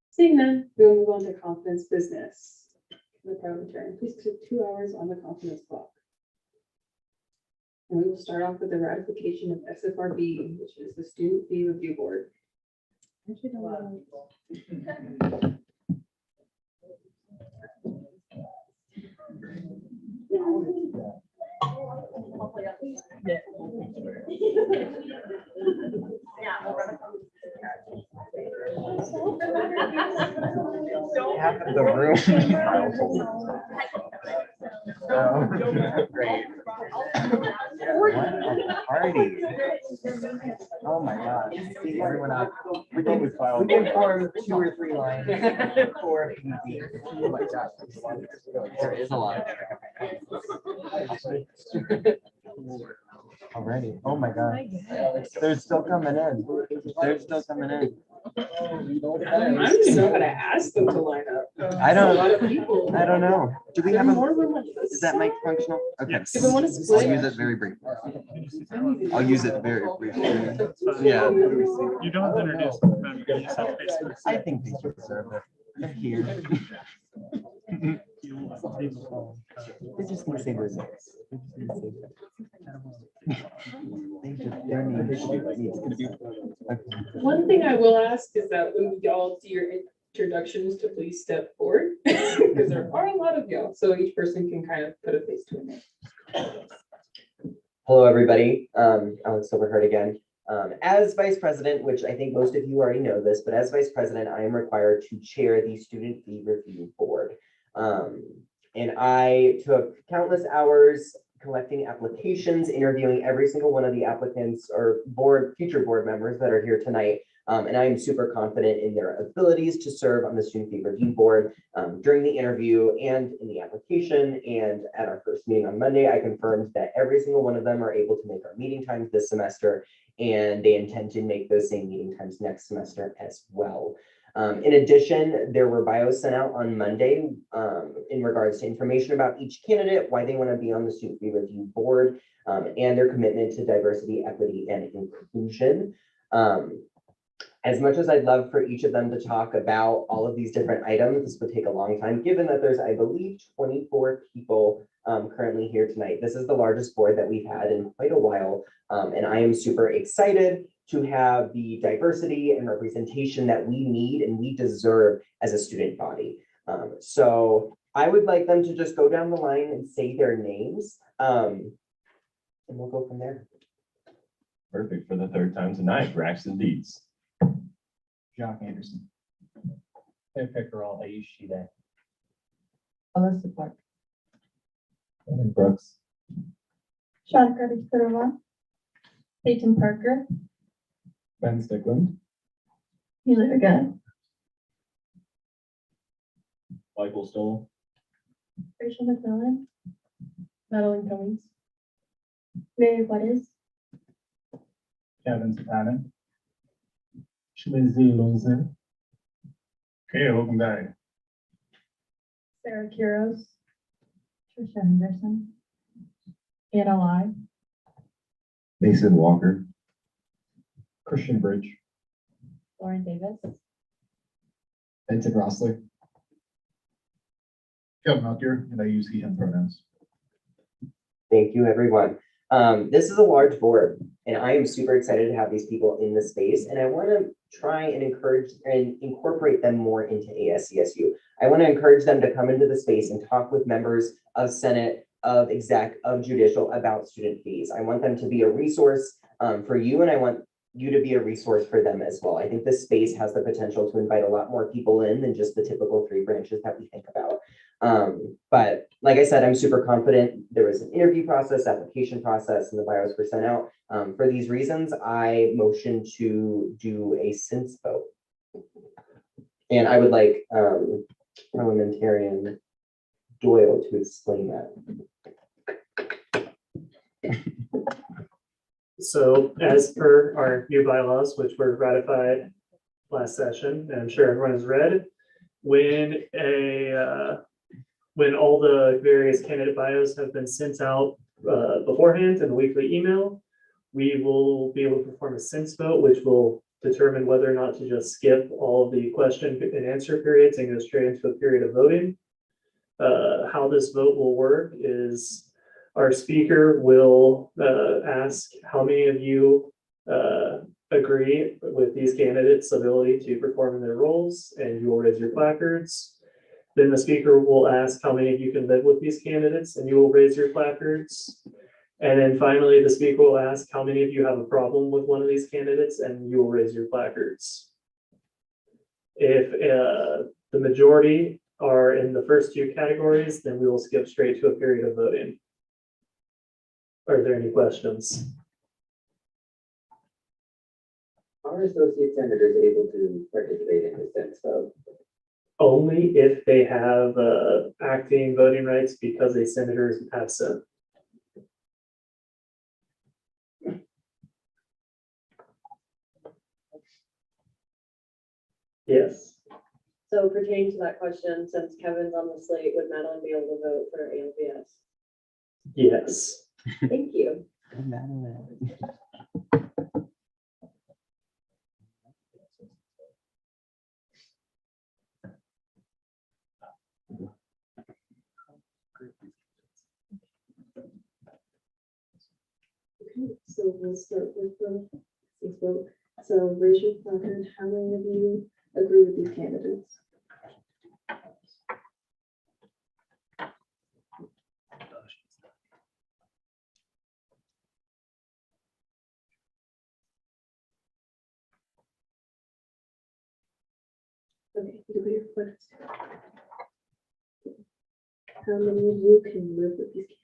Speaker 5: Seeing none, we will move on to confidence business. The parliamentarian, please take 2 hours on the confidence clock. And we will start off with the ratification of SFRB, which is the Student Fee Review Board. Actually, don't know.
Speaker 10: Half of the room. Oh, great. What a party. Oh my gosh. See everyone out. We can form 2 or 3 lines for a PD. Oh my gosh. There is a lot. Already. Oh my god. They're still coming in. They're still coming in.
Speaker 5: I don't even know how to ask them to line up.
Speaker 10: I don't.
Speaker 5: A lot of people.
Speaker 10: I don't know. Do we have
Speaker 5: More
Speaker 10: a?
Speaker 5: than one.
Speaker 10: Is that mic functional? Okay.
Speaker 5: Do we want to
Speaker 10: I'll
Speaker 5: split?
Speaker 10: use it very briefly. I'll use it very briefly. Yeah.
Speaker 4: You don't have to introduce them. You just have to face it.
Speaker 10: I think they deserve it. They're here. They're just gonna say their names. Their name needs to be.
Speaker 5: One thing I will ask is that when y'all do your introductions, to please step forward, because there are a lot of y'all, so each person can kind of put a face to a name.
Speaker 12: Hello, everybody. Alex Silverhart again. As Vice President, which I think most of you already know this, but as Vice President, I am required to chair the Student Fee Review Board. And I took countless hours collecting applications, interviewing every single one of the applicants or future board members that are here tonight. And I am super confident in their abilities to serve on the Student Fee Review Board. During the interview and in the application and at our first meeting on Monday, I confirmed that every single one of them are able to make our meeting times this semester, and they intend to make those same meeting times next semester as well. In addition, there were bios sent out on Monday in regards to information about each candidate, why they want to be on the Student Fee Review Board, and their commitment to diversity, equity, and inclusion. As much as I'd love for each of them to talk about all of these different items, this would take a long time, given that there's, I believe, 24 people currently here tonight. This is the largest board that we've had in quite a while, and I am super excited to have the diversity and representation that we need and we deserve as a student body. So I would like them to just go down the line and say their names, and we'll go from there.
Speaker 10: Perfect for the 3rd time tonight. Braxton Dietz.
Speaker 8: Jock Anderson.
Speaker 1: Claire Pickerel, Ayush Shide.
Speaker 14: Alyssa Clark.
Speaker 8: Brooks.
Speaker 16: Sean Curtis Kurova. Peyton Parker.
Speaker 8: Ben Stickland.
Speaker 16: Hila Vergara.
Speaker 10: Michael Stoll.
Speaker 16: Rachel McMillan. Madeline Cummings. Ray Juarez,
Speaker 4: Kevin Tannen. Shmizi Lunzen. Okay, welcome back.
Speaker 14: Sarah Quiros, Trisha Henderson, Anna Lai,
Speaker 8: Mason Walker. Christian Bridge.
Speaker 14: Lauren Davis,
Speaker 8: Benton Rossler.
Speaker 4: Kevin Melchior, and I use he, him pronouns.
Speaker 12: Thank you, everyone. This is a large board, and I am super excited to have these people in the space, and I want to try and encourage and incorporate them more into ASCSU. I want to encourage them to come into the space and talk with members of Senate, of exec, of judicial about student fees. I want them to be a resource for you, and I want you to be a resource for them as well. I think this space has the potential to invite a lot more people in than just the typical 3 branches that we think about. But like I said, I'm super confident. There was an interview process, application process, and the bios were sent out. For these reasons, I motion to do a sense vote. And I would like parliamentarian Doyle to explain that.
Speaker 1: So as per our new bylaws, which were ratified last session, and I'm sure everyone has read, when all the various candidate bios have been sent out beforehand in the weekly email, we will be able to perform a sense vote, which will determine whether or not to just skip all of the question and answer periods and go straight into a period of voting. How this vote will work is our speaker will ask how many of you agree with these candidates' ability to perform in their roles, and you will raise your placards. Then the speaker will ask how many of you can live with these candidates, and you will raise your placards. And then finally, the speaker will ask how many of you have a problem with one of these candidates, and you will raise your placards. If the majority are in the first 2 categories, then we will skip straight to a period of voting. Are there any questions?
Speaker 12: Are associate senators able to participate in the sense vote?
Speaker 1: Only if they have acting voting rights because a senator is absent. Yes.
Speaker 5: So pertaining to that question, since Kevin's on the slate, would Madeline be able to vote for ALPS?
Speaker 1: Yes.
Speaker 5: Thank you. Okay, so we'll start with the vote. So raise your placard. How many of you agree with these candidates? Okay, you can put your foot. How many of you can live with these candidates?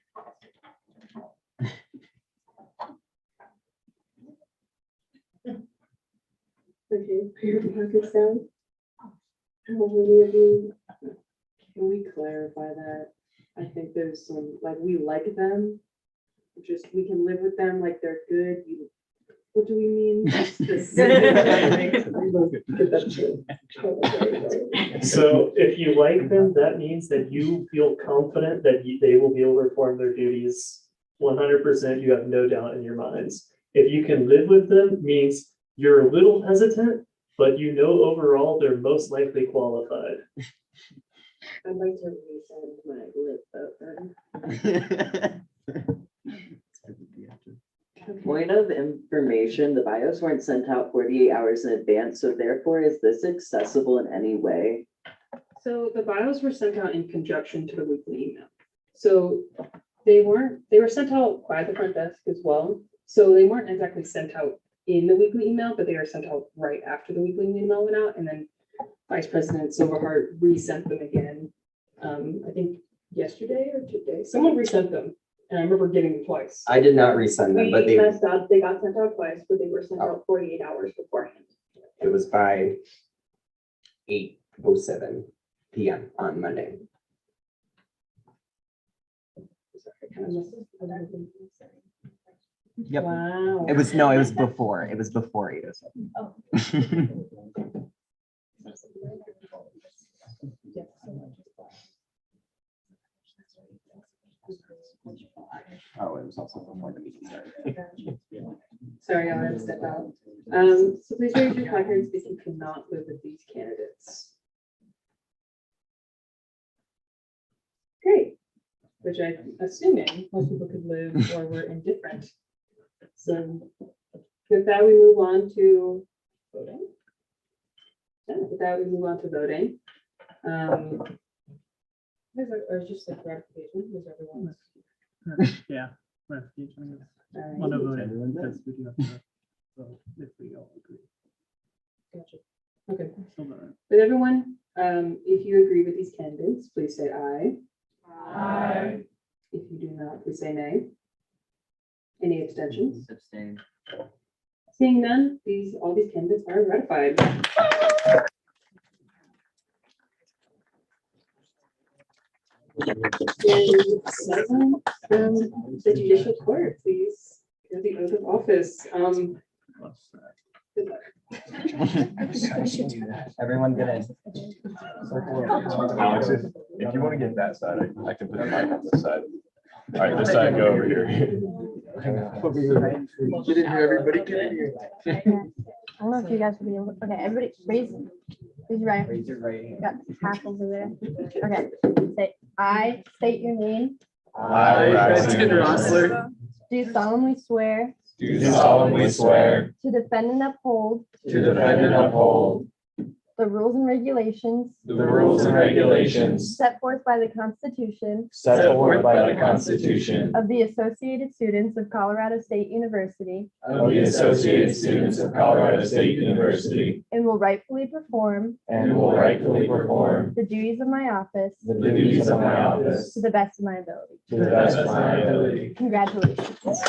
Speaker 5: Okay, put your pockets down. How many of you? Can we clarify that? I think there's some, like, we like them, just, we can live with them, like, they're good. What do we mean?
Speaker 1: So if you like them, that means that you feel confident that they will be able to perform their duties 100%. You have no doubt in your minds. If you can live with them, means you're a little hesitant, but you know overall they're most likely qualified.
Speaker 5: I'd like to resend my lip vote.
Speaker 18: Point of information, the bios weren't sent out 48 hours in advance, so therefore is this accessible in any way?
Speaker 5: So the bios were sent out in conjunction to the weekly email. So they were sent out by the front desk as well. So they weren't exactly sent out in the weekly email, but they were sent out right after the weekly email went out. And then Vice President Silverhart resent them again. I think yesterday or today, someone resent them. And I remember getting them twice.
Speaker 12: I did not resend them, but
Speaker 5: We messed up. They got sent out twice, but they were sent out 48 hours beforehand.
Speaker 12: it was by 8:07 p.m. on Monday.
Speaker 5: Sorry, I kind of messed up.
Speaker 12: Yep.
Speaker 5: Wow.
Speaker 12: It was, no, it was before 807.
Speaker 14: Oh.
Speaker 12: Oh, it was also before the meeting started.
Speaker 5: Sorry, I'll have to step out. So please raise your hands if you cannot live with these candidates. Great, which I'm assuming most people could live or were indifferent. So with that, we move on to voting. Yeah, with that, we move on to voting. Or just like ratification, was everyone?
Speaker 4: Yeah. Ratification is
Speaker 5: All
Speaker 4: one of
Speaker 5: right.
Speaker 4: them, because we do have to, so if we all agree.
Speaker 5: Gotcha. Okay.
Speaker 4: So,
Speaker 5: With everyone, if you agree with these candidates, please say aye.
Speaker 6: Aye.
Speaker 5: If you do not, please say nay. Any abstentions?
Speaker 12: Abstain.
Speaker 5: Seeing none, all these candidates are ratified. And seven, the judicial court, please, give the oath of office. Good luck.
Speaker 12: Everyone get in.
Speaker 10: Alex, if you want to get that side, I can put the mic on this side. All right, this side, go over here.
Speaker 6: Get in here, everybody, get in here.
Speaker 14: I don't know if you guys will be able, okay, everybody raise your right.
Speaker 12: Raise your right hand.
Speaker 14: Got half over there. Okay, say, I state your name.
Speaker 10: I, Braxton Rossler,
Speaker 14: Do solemnly swear
Speaker 10: do solemnly swear
Speaker 14: to defend and uphold
Speaker 10: to defend and uphold
Speaker 14: the rules and regulations
Speaker 10: the rules and regulations
Speaker 14: set forth by the Constitution
Speaker 10: set forth by the Constitution
Speaker 14: of the Associated Students of Colorado State University
Speaker 10: of the Associated Students of Colorado State University,
Speaker 14: and will rightfully perform
Speaker 10: and will rightfully perform
Speaker 14: the duties of my office
Speaker 10: the duties of my office
Speaker 14: to the best of my ability.
Speaker 10: to the best of my ability.
Speaker 14: Congratulations.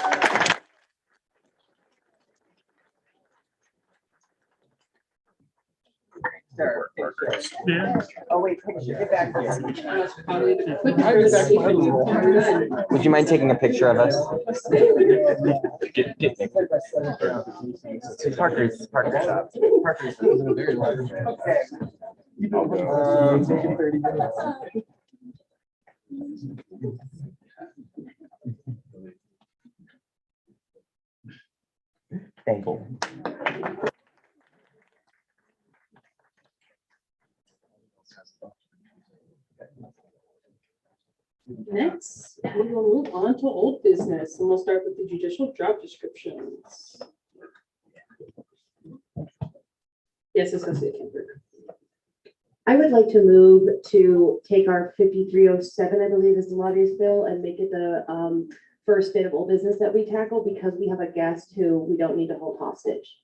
Speaker 4: yeah.
Speaker 12: Oh, wait, get back.
Speaker 5: Would
Speaker 12: Would you mind taking a picture of us? Parker's shop. Thank you.
Speaker 5: Next, we will move on to old business, and we'll start with the judicial job descriptions. Yes, Associate Camberg.
Speaker 7: I would like to move to take our 5307, I believe is the lobbyist bill, and make it the first bit of old business that we tackle because we have a guest who we don't need to hold hostage.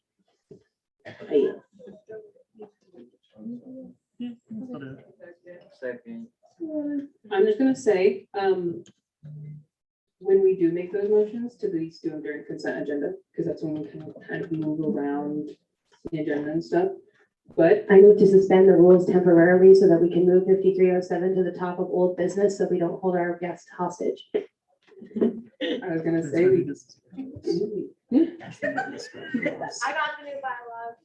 Speaker 18: Second.
Speaker 5: I'm just gonna say, when we do make those motions, to at least do them during consent agenda, because that's when we can kind of move around the agenda and stuff. But
Speaker 7: I move to suspend the rules temporarily so that we can move 5307 to the top of old business so we don't hold our guest hostage.
Speaker 5: I was gonna say, we just.
Speaker 2: I got the new bylaw.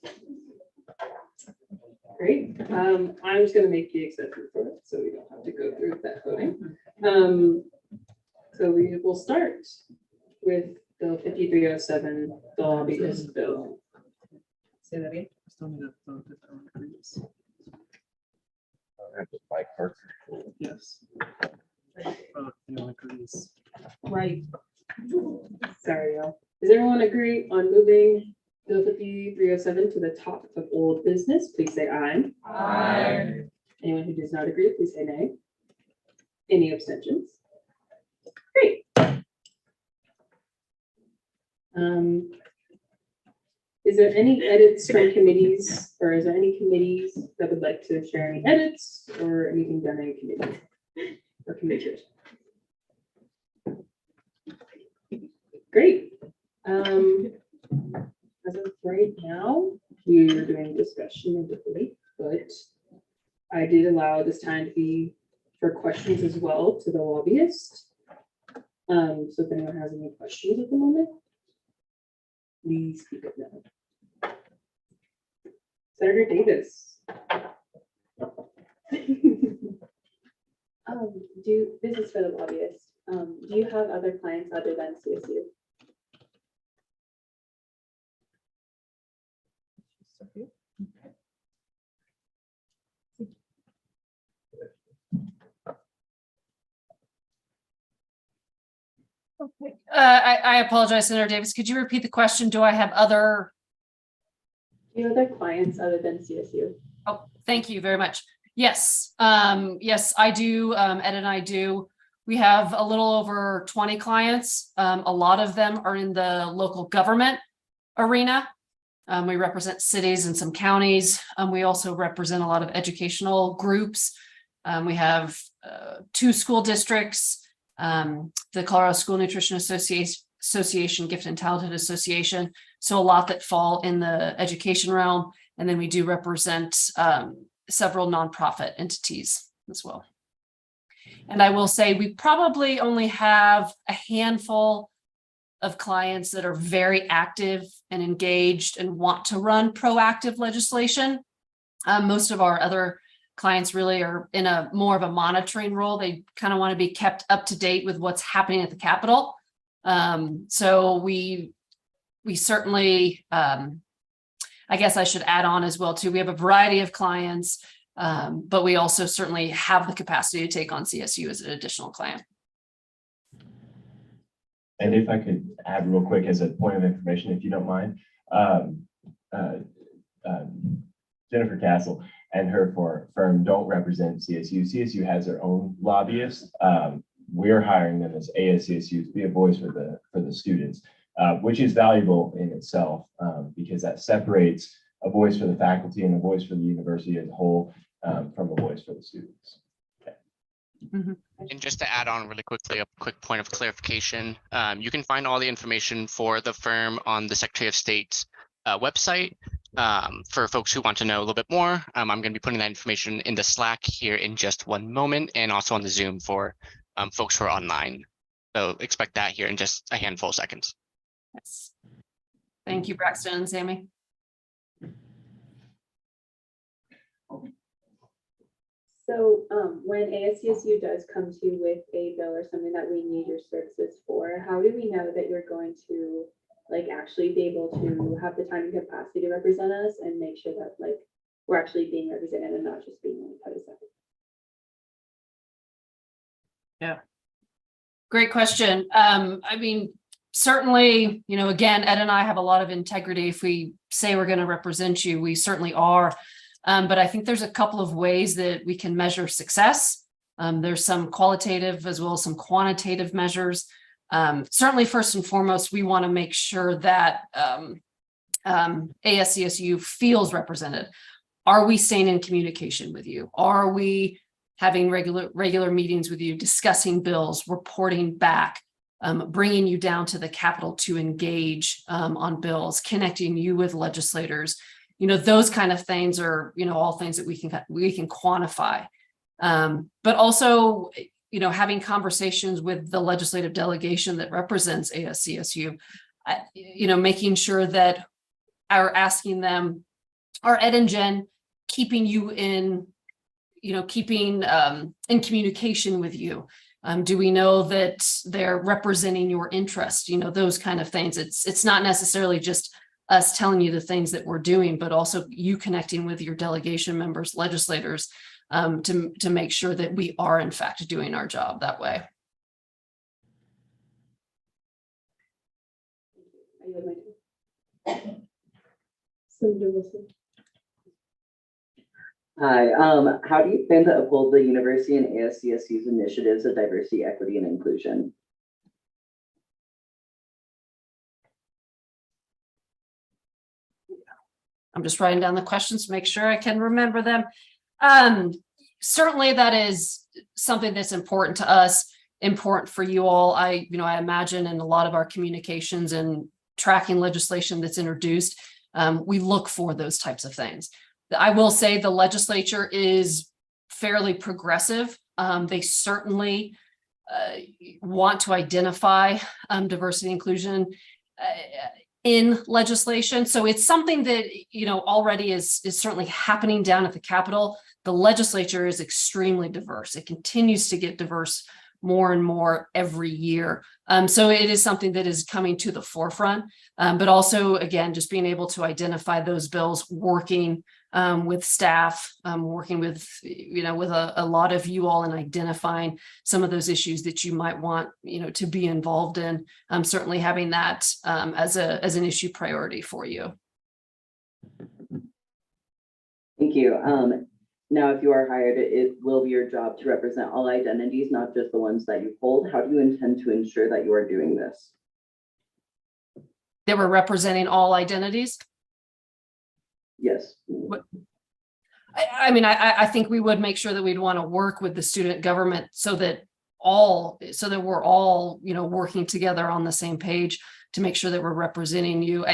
Speaker 5: Great. I'm just gonna make the exception for it, so we don't have to go through that voting. So we will start with Bill 5307, the lobbyist bill. Say that again.
Speaker 4: Still need to vote if everyone agrees.
Speaker 10: Mike Parker.
Speaker 4: Yes. Vote if anyone agrees.
Speaker 5: Right. Sorry, y'all. Does everyone agree on moving Bill 5307 to the top of old business? Please say aye.
Speaker 6: Aye.
Speaker 5: Anyone who does not agree, please say nay. Any abstentions? Great. Is there any edits from committees, or is there any committees that would like to share any edits or anything done in committee or committees? Great. As of right now, we are doing discussion and debate, but I did allow this time to be for questions as well to the lobbyist. So if anyone has any questions at the moment. please speak up now. Senator Davis. This is for the lobbyist. Do you have other clients other than CSU?
Speaker 11: I apologize, Senator Davis. Could you repeat the question? Do I have other?
Speaker 5: Do you have other clients other than CSU?
Speaker 11: Oh, thank you very much. Yes, yes, I do. Ed and I do. We have a little over 20 clients. A lot of them are in the local government arena. We represent cities and some counties. We also represent a lot of educational groups. We have 2 school districts, the Colorado School Nutrition Association, Gifted and Talented Association. So a lot that fall in the education realm. And then we do represent several nonprofit entities as well. And I will say we probably only have a handful of clients that are very active and engaged and want to run proactive legislation. Most of our other clients really are in a more of a monitoring role. They kind of want to be kept up to date with what's happening at the Capitol. So we certainly, I guess I should add on as well too. We have a variety of clients, but we also certainly have the capacity to take on CSU as an additional client.
Speaker 10: And if I could add real quick as a point of information, if you don't mind, Jennifer Castle and her firm don't represent CSU. CSU has their own lobbyists. We're hiring them as ASCSU to be a voice for the students, which is valuable in itself because that separates a voice for the faculty and a voice for the university as a whole from a voice for the students. Okay.
Speaker 11: Mm-hmm.
Speaker 17: And just to add on really quickly, a quick point of clarification, you can find all the information for the firm on the Secretary of State's website. For folks who want to know a little bit more, I'm going to be putting that information in the Slack here in just one moment, and also on the Zoom for folks who are online. So expect that here in just a handful of seconds.
Speaker 11: Yes. Thank you, Braxton and Sammy.
Speaker 5: So when ASCSU does come to you with a bill or something that we need your services for, how do we know that you're going to actually be able to have the time and capacity to represent us and make sure that we're actually being represented and not just being put aside?
Speaker 11: Yeah. Great question. I mean, certainly, again, Ed and I have a lot of integrity. If we say we're going to represent you, we certainly are. But I think there's a couple of ways that we can measure success. There's some qualitative as well as some quantitative measures. Certainly, first and foremost, we want to make sure that ASCSU feels represented. Are we staying in communication with you? Are we having regular meetings with you, discussing bills, reporting back, bringing you down to the Capitol to engage on bills, connecting you with legislators? Those kind of things are, all things that we can quantify. But also, having conversations with the legislative delegation that represents ASCSU, making sure that asking them, are Ed and Jen keeping you in, keeping in communication with you? Do we know that they're representing your interest? Those kind of things. It's not necessarily just us telling you the things that we're doing, but also you connecting with your delegation members, legislators, to make sure that we are in fact doing our job that way.
Speaker 18: Hi, how do you plan to uphold the university and ASCSU's initiatives of diversity, equity, and inclusion?
Speaker 11: I'm just writing down the questions to make sure I can remember them. Certainly that is something that's important to us, important for you all. I imagine in a lot of our communications and tracking legislation that's introduced, we look for those types of things. I will say the legislature is fairly progressive. They certainly want to identify diversity and inclusion. in legislation. So it's something that, already is certainly happening down at the Capitol. The legislature is extremely diverse. It continues to get diverse more and more every year. So it is something that is coming to the forefront, but also, again, just being able to identify those bills, working with staff, working with, with a lot of you all, and identifying some of those issues that you might want, to be involved in. Certainly having that as an issue priority for you.
Speaker 18: Thank you. Now, if you are hired, it will be your job to represent all identities, not just the ones that you hold. How do you intend to ensure that you are doing this?
Speaker 11: They were representing all identities?
Speaker 18: Yes.
Speaker 11: I think we would make sure that we'd want to work with the student government so that we're all, working together on the same page to make sure that we're representing you.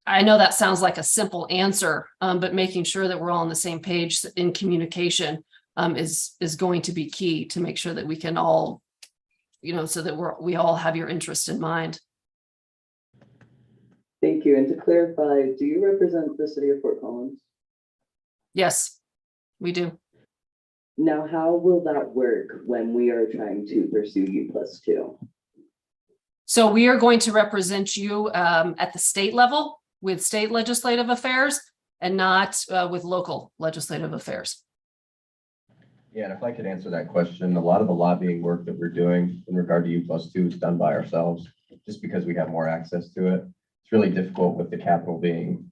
Speaker 11: I know that sounds like a simple answer, but making sure that we're all on the same page in communication is going to be key to make sure that we can all, so that we all have your interest in mind.
Speaker 18: Thank you. And to clarify, do you represent the city of Fort Collins?
Speaker 11: Yes, we do.
Speaker 18: Now, how will that work when we are trying to pursue U+2?
Speaker 11: So we are going to represent you at the state level with state legislative affairs and not with local legislative affairs.
Speaker 10: Yeah, and if I could answer that question, a lot of the lobbying work that we're doing in regard to U+2 is done by ourselves, just because we have more access to it. It's really difficult with the Capitol being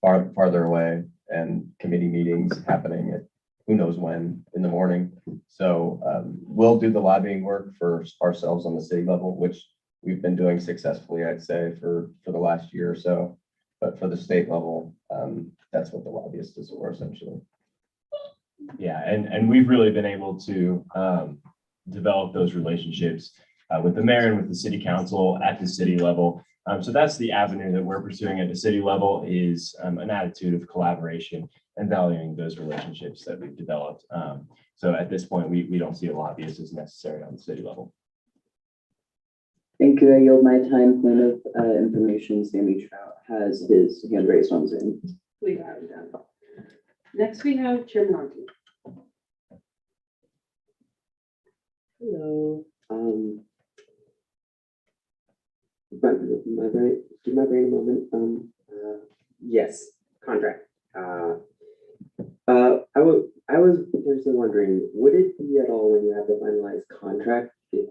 Speaker 10: farther away and committee meetings happening at who knows when in the morning. So we'll do the lobbying work for ourselves on the city level, which we've been doing successfully, I'd say, for the last year or so. But for the state level, that's what the lobbyist is for, essentially.
Speaker 4: Yeah, and we've really been able to develop those relationships with the mayor and with the city council at the city level. So that's the avenue that we're pursuing at the city level, is an attitude of collaboration and valuing those relationships that we've developed. So at this point, we don't see a lobbyist as necessary on the city level.
Speaker 18: Thank you. I yield my time. Point of information, Sammy Trout has his hand raised on Zoom.
Speaker 5: We got it done. Next, we have Chairman Monty.
Speaker 19: Hello. Give my brain a moment. Yes, contract. I was personally wondering, would it be at all when you have the finalized contract, if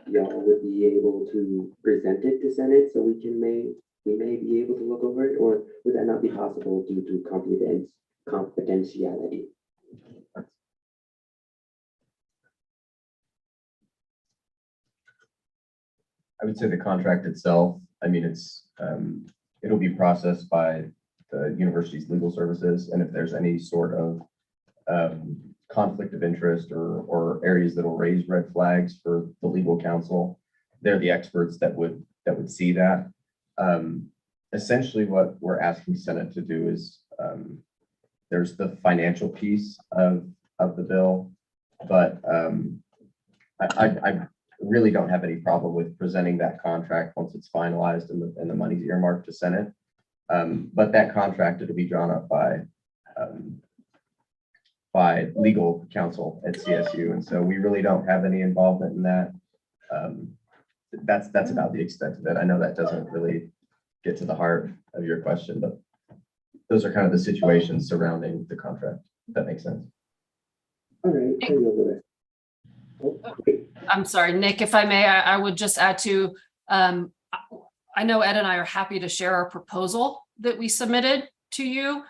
Speaker 19: y'all would be able to present it to Senate so we may be able to look over it, or would that not be possible due to confidentiality?
Speaker 10: I would say the contract itself, it'll be processed by the university's legal services. And if there's any sort of conflict of interest or areas that will raise red flags for the legal counsel, they're the experts that would see that. Essentially what we're asking Senate to do is, there's the financial piece of the bill, but I really don't have any problem with presenting that contract once it's finalized and the money's earmarked to Senate. But that contract, it'll be drawn up by legal counsel at CSU. And so we really don't have any involvement in that. That's about the extent of it. I know that doesn't really get to the heart of your question, but those are kind of the situations surrounding the contract, if that makes sense.
Speaker 19: All right, I yield it.
Speaker 11: I'm sorry, Nick, if I may, I would just add to, I know Ed and I are happy to share our proposal that we submitted to you.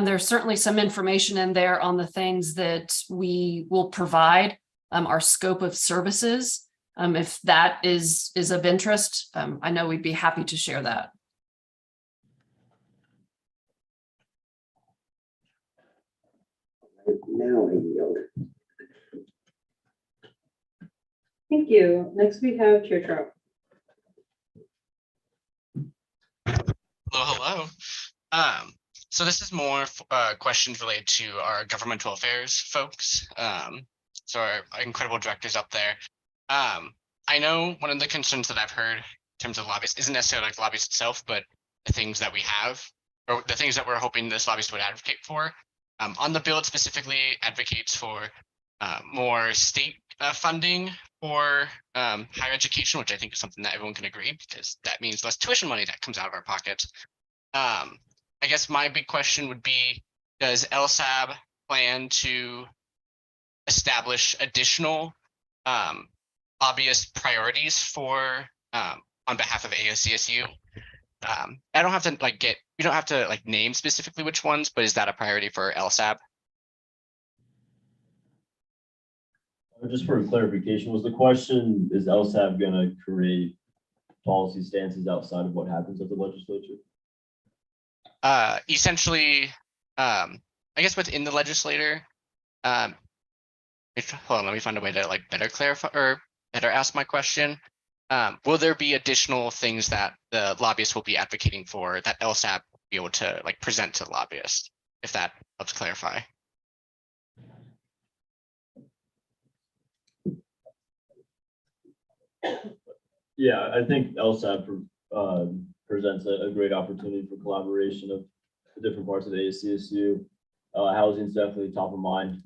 Speaker 11: There's certainly some information in there on the things that we will provide, our scope of services. If that is of interest, I know we'd be happy to share that.
Speaker 19: Now I yield.
Speaker 5: Thank you. Next, we have Chair Trout.
Speaker 17: Hello. So this is more questions related to our governmental affairs folks. So our incredible directors up there. I know one of the concerns that I've heard in terms of lobbyists isn't necessarily like lobbyists itself, but the things that we have, or the things that we're hoping this lobbyist would advocate for. On the bill, it specifically advocates for more state funding for higher education, which I think is something that everyone can agree, because that means less tuition money that comes out of our pockets. I guess my big question would be, does LSAB plan to establish additional lobbyist priorities for on behalf of ASCSU? I don't have to you don't have to name specifically which ones, but is that a priority for LSAB?
Speaker 6: Just for clarification, was the question, is LSAB gonna create policy stances outside of what happens at the legislature?
Speaker 17: Essentially, I guess within the legislator, hold on, let me find a way to better clarify or better ask my question. Will there be additional things that the lobbyists will be advocating for that LSAB will be able to present to the lobbyists, if that helps clarify?
Speaker 6: Yeah, I think LSAB presents a great opportunity for collaboration of the different parts of the ASCSU. Housing is definitely top of mind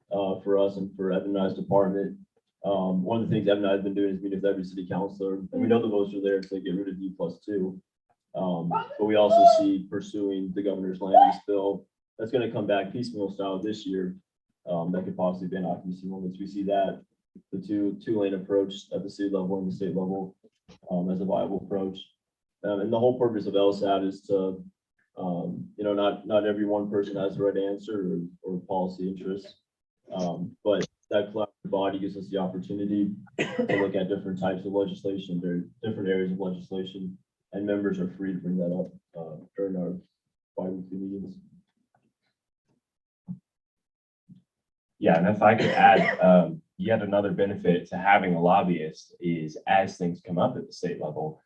Speaker 6: for us and for Evan and I's department. One of the things Evan and I have been doing is meeting with every city councilor, and we know the votes are there to get rid of U+2. But we also see pursuing the governor's land use bill that's going to come back piecemeal style this year. That could possibly be an occupancy limits. We see that the two-lane approach at the city level and the state level as a viable approach. And the whole purpose of LSAT is to, not every one person has the right answer or policy interests. But that collaborative body gives us the opportunity to look at different types of legislation. There are different areas of legislation, and members are free to bring that up during our bi-weekly meetings.
Speaker 10: Yeah, and if I could add, yet another benefit to having a lobbyist is as things come up at the state level,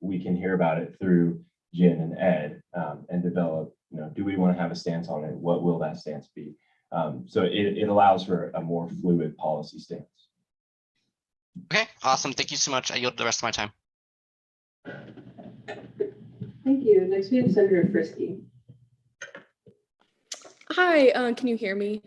Speaker 10: we can hear about it through Jen and Ed and develop, do we want to have a stance on it? What will that stance be? So it allows for a more fluid policy stance.
Speaker 17: Okay, awesome. Thank you so much. I yield the rest of my time.
Speaker 5: Thank you. Next we have Senator Frisky.
Speaker 20: Hi, can you hear me?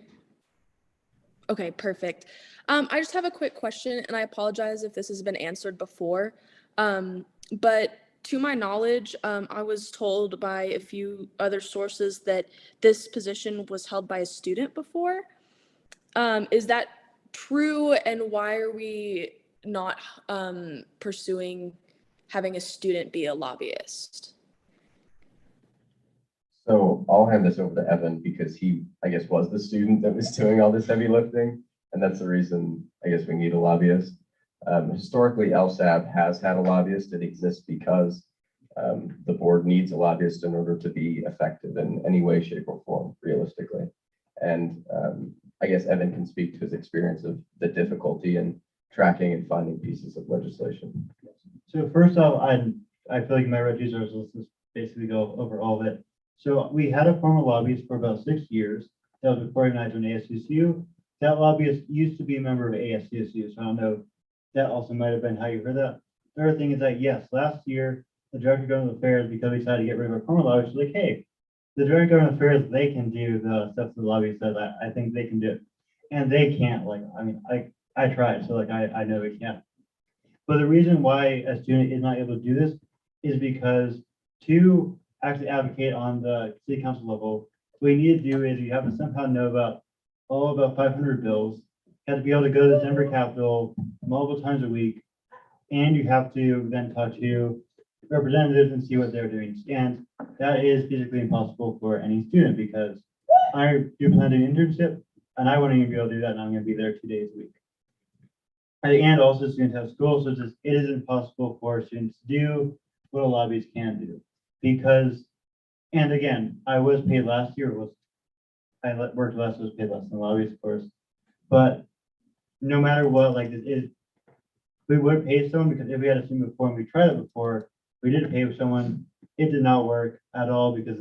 Speaker 20: Okay, perfect. I just have a quick question, and I apologize if this has been answered before. But to my knowledge, I was told by a few other sources that this position was held by a student before. Is that true? And why are we not pursuing having a student be a lobbyist?
Speaker 10: So I'll hand this over to Evan because he, I guess, was the student that was doing all this heavy lifting. And that's the reason, I guess, we need a lobbyist. Historically, LSAB has had a lobbyist. It exists because the board needs a lobbyist in order to be effective in any way, shape, or form, realistically. And I guess Evan can speak to his experience of the difficulty in tracking and finding pieces of legislation.
Speaker 21: So first off, I feel like my red user is basically go over all of it. So we had a former lobbyist for about 6 years. That was before I joined ASCSU. That lobbyist used to be a member of ASCSU. So I don't know, that also might have been how you heard that. The other thing is that, yes, last year, the Director of Government Affairs, because we decided to get rid of our former lobbyist, was like, hey, the Director of Government Affairs, they can do the stuff that the lobbyist says. I think they can do it. And they can't. I tried, so I know they can't. But the reason why a student is not able to do this is because to actually advocate on the city council level, what you need to do is you have to somehow know about all about 500 bills. You have to be able to go to the Denver Capitol multiple times a week, and you have to then talk to representatives and see what they're doing. And that is physically impossible for any student because I do plan to do an internship, and I wouldn't even be able to do that, and I'm going to be there 2 days a week. And also students have school, so it is impossible for students to do what a lobbyist can do. Because, and again, I was paid last year, I worked less, was paid less than lobbyist, of course. But no matter what, we would pay someone because if we had a student before and we tried it before, we did pay someone, it did not work at all because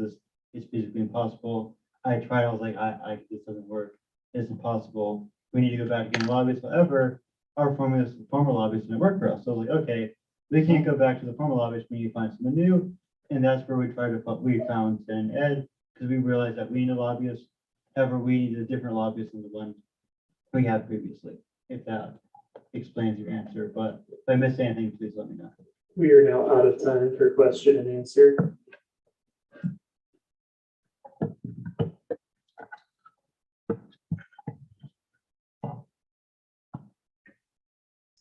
Speaker 21: it's physically impossible. I tried, I was like, this doesn't work, it's impossible. We need to go back again, lobbyists. However, our former lobbyists didn't work for us. So I was like, okay, we can't go back to the former lobbyists. We need to find someone new. And that's where we found Jen and Ed, because we realized that we need a lobbyist. However, we needed a different lobbyist than the one we had previously, if that explains your answer. But if I missed anything, please let me know.
Speaker 1: We are now out of time for question and answer.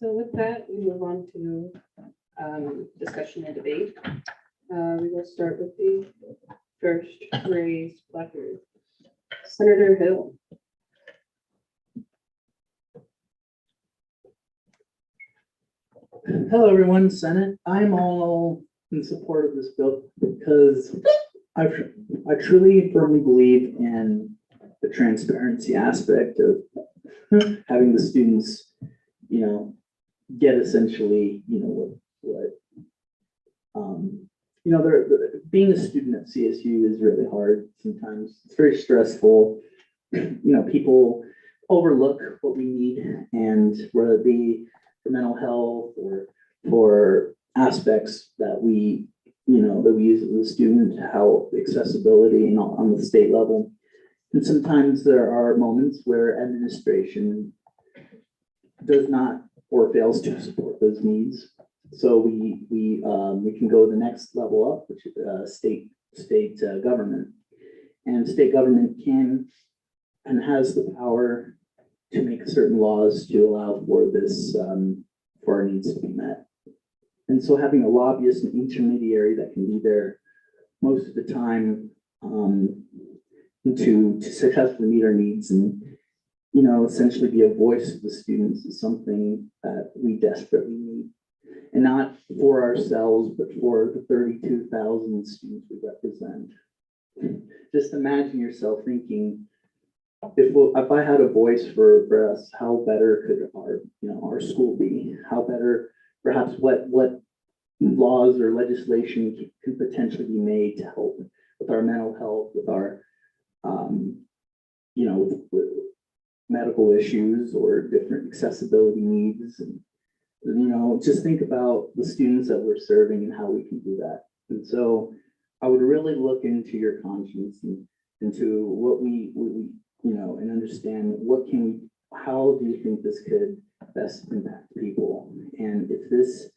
Speaker 5: So with that, we move on to discussion and debate. We will start with the first raised placard. Senator Hill.
Speaker 3: Hello, everyone, Senate. I'm all in support of this bill because I truly firmly believe in the transparency aspect of having the students, get essentially, being a student at CSU is really hard sometimes. It's very stressful. People overlook what we need, and whether it be for mental health or for aspects that we use as a student, how accessibility on the state level. And sometimes there are moments where administration does not or fails to support those needs. So we can go the next level up, which is state government, and state government can and has the power to make certain laws to allow for this for our needs to be met. And so having a lobbyist and intermediary that can be there most of the time to successfully meet our needs and essentially be a voice of the students is something that we desperately need. And not for ourselves, but for the 32,000 students we represent. Just imagine yourself thinking, if I had a voice for us, how better could our school be? How better, perhaps what laws or legislation could potentially be made to help with our mental health, with our with medical issues or different accessibility needs, and just think about the students that we're serving and how we can do that. And so I would really look into your conscience and into what we and understand how do you think this could best impact people? And if this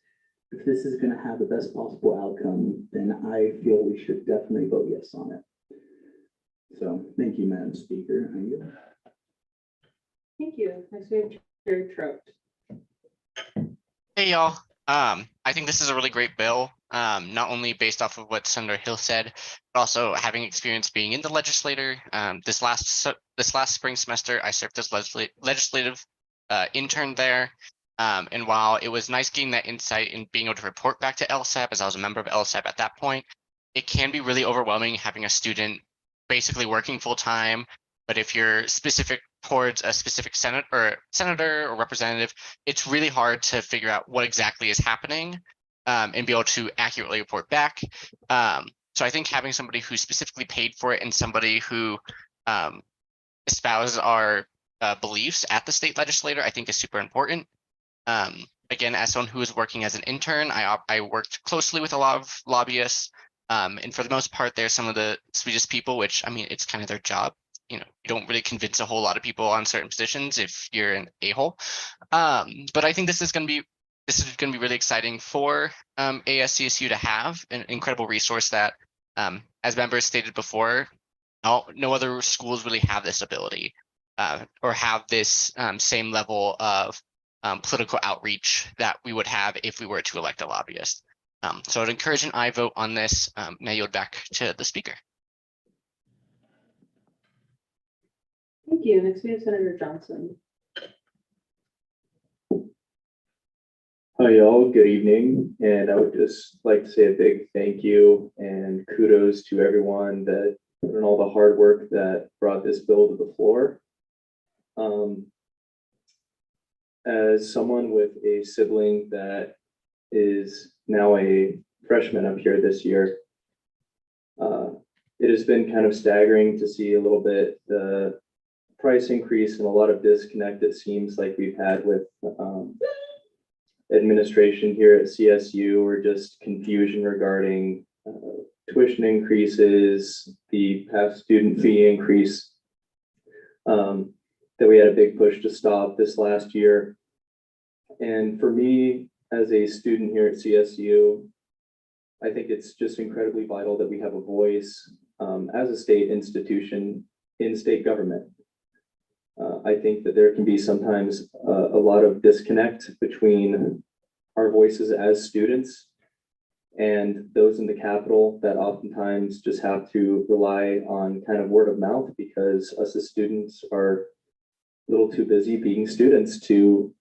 Speaker 3: is going to have the best possible outcome, then I feel we should definitely vote yes on it. So thank you, Madam Speaker.
Speaker 5: Thank you. Next we have Chair Trout.
Speaker 17: Hey, y'all. I think this is a really great bill, not only based off of what Senator Hill said, but also having experience being in the legislature. This last spring semester, I served as legislative intern there. And while it was nice getting that insight and being able to report back to LSAP, as I was a member of LSAP at that point, it can be really overwhelming having a student basically working full time. But if you're specific towards a specific senator or representative, it's really hard to figure out what exactly is happening and be able to accurately report back. So I think having somebody who's specifically paid for it and somebody who espouses our beliefs at the state legislature, I think is super important. Again, as someone who is working as an intern, I worked closely with a lot of lobbyists. And for the most part, they're some of the sweetest people, which, I mean, it's kind of their job. You don't really convince a whole lot of people on certain positions if you're an a-hole. But I think this is going to be really exciting for ASCSU to have an incredible resource that, as members stated before, no other schools really have this ability or have this same level of political outreach that we would have if we were to elect a lobbyist. So I'd encourage an aye vote on this. Now yield back to the speaker.
Speaker 5: Thank you. Next we have Senator Johnson.
Speaker 22: Hi, y'all. Good evening. And I would just like to say a big thank you and kudos to everyone that put in all the hard work that brought this bill to the floor. As someone with a sibling that is now a freshman up here this year, it has been kind of staggering to see a little bit the price increase and a lot of disconnect it seems like we've had with administration here at CSU, or just confusion regarding tuition increases, the past student fee increase that we had a big push to stop this last year. And for me, as a student here at CSU, I think it's just incredibly vital that we have a voice as a state institution in state government. I think that there can be sometimes a lot of disconnect between our voices as students and those in the Capitol that oftentimes just have to rely on kind of word of mouth because us as students are a little too busy being students to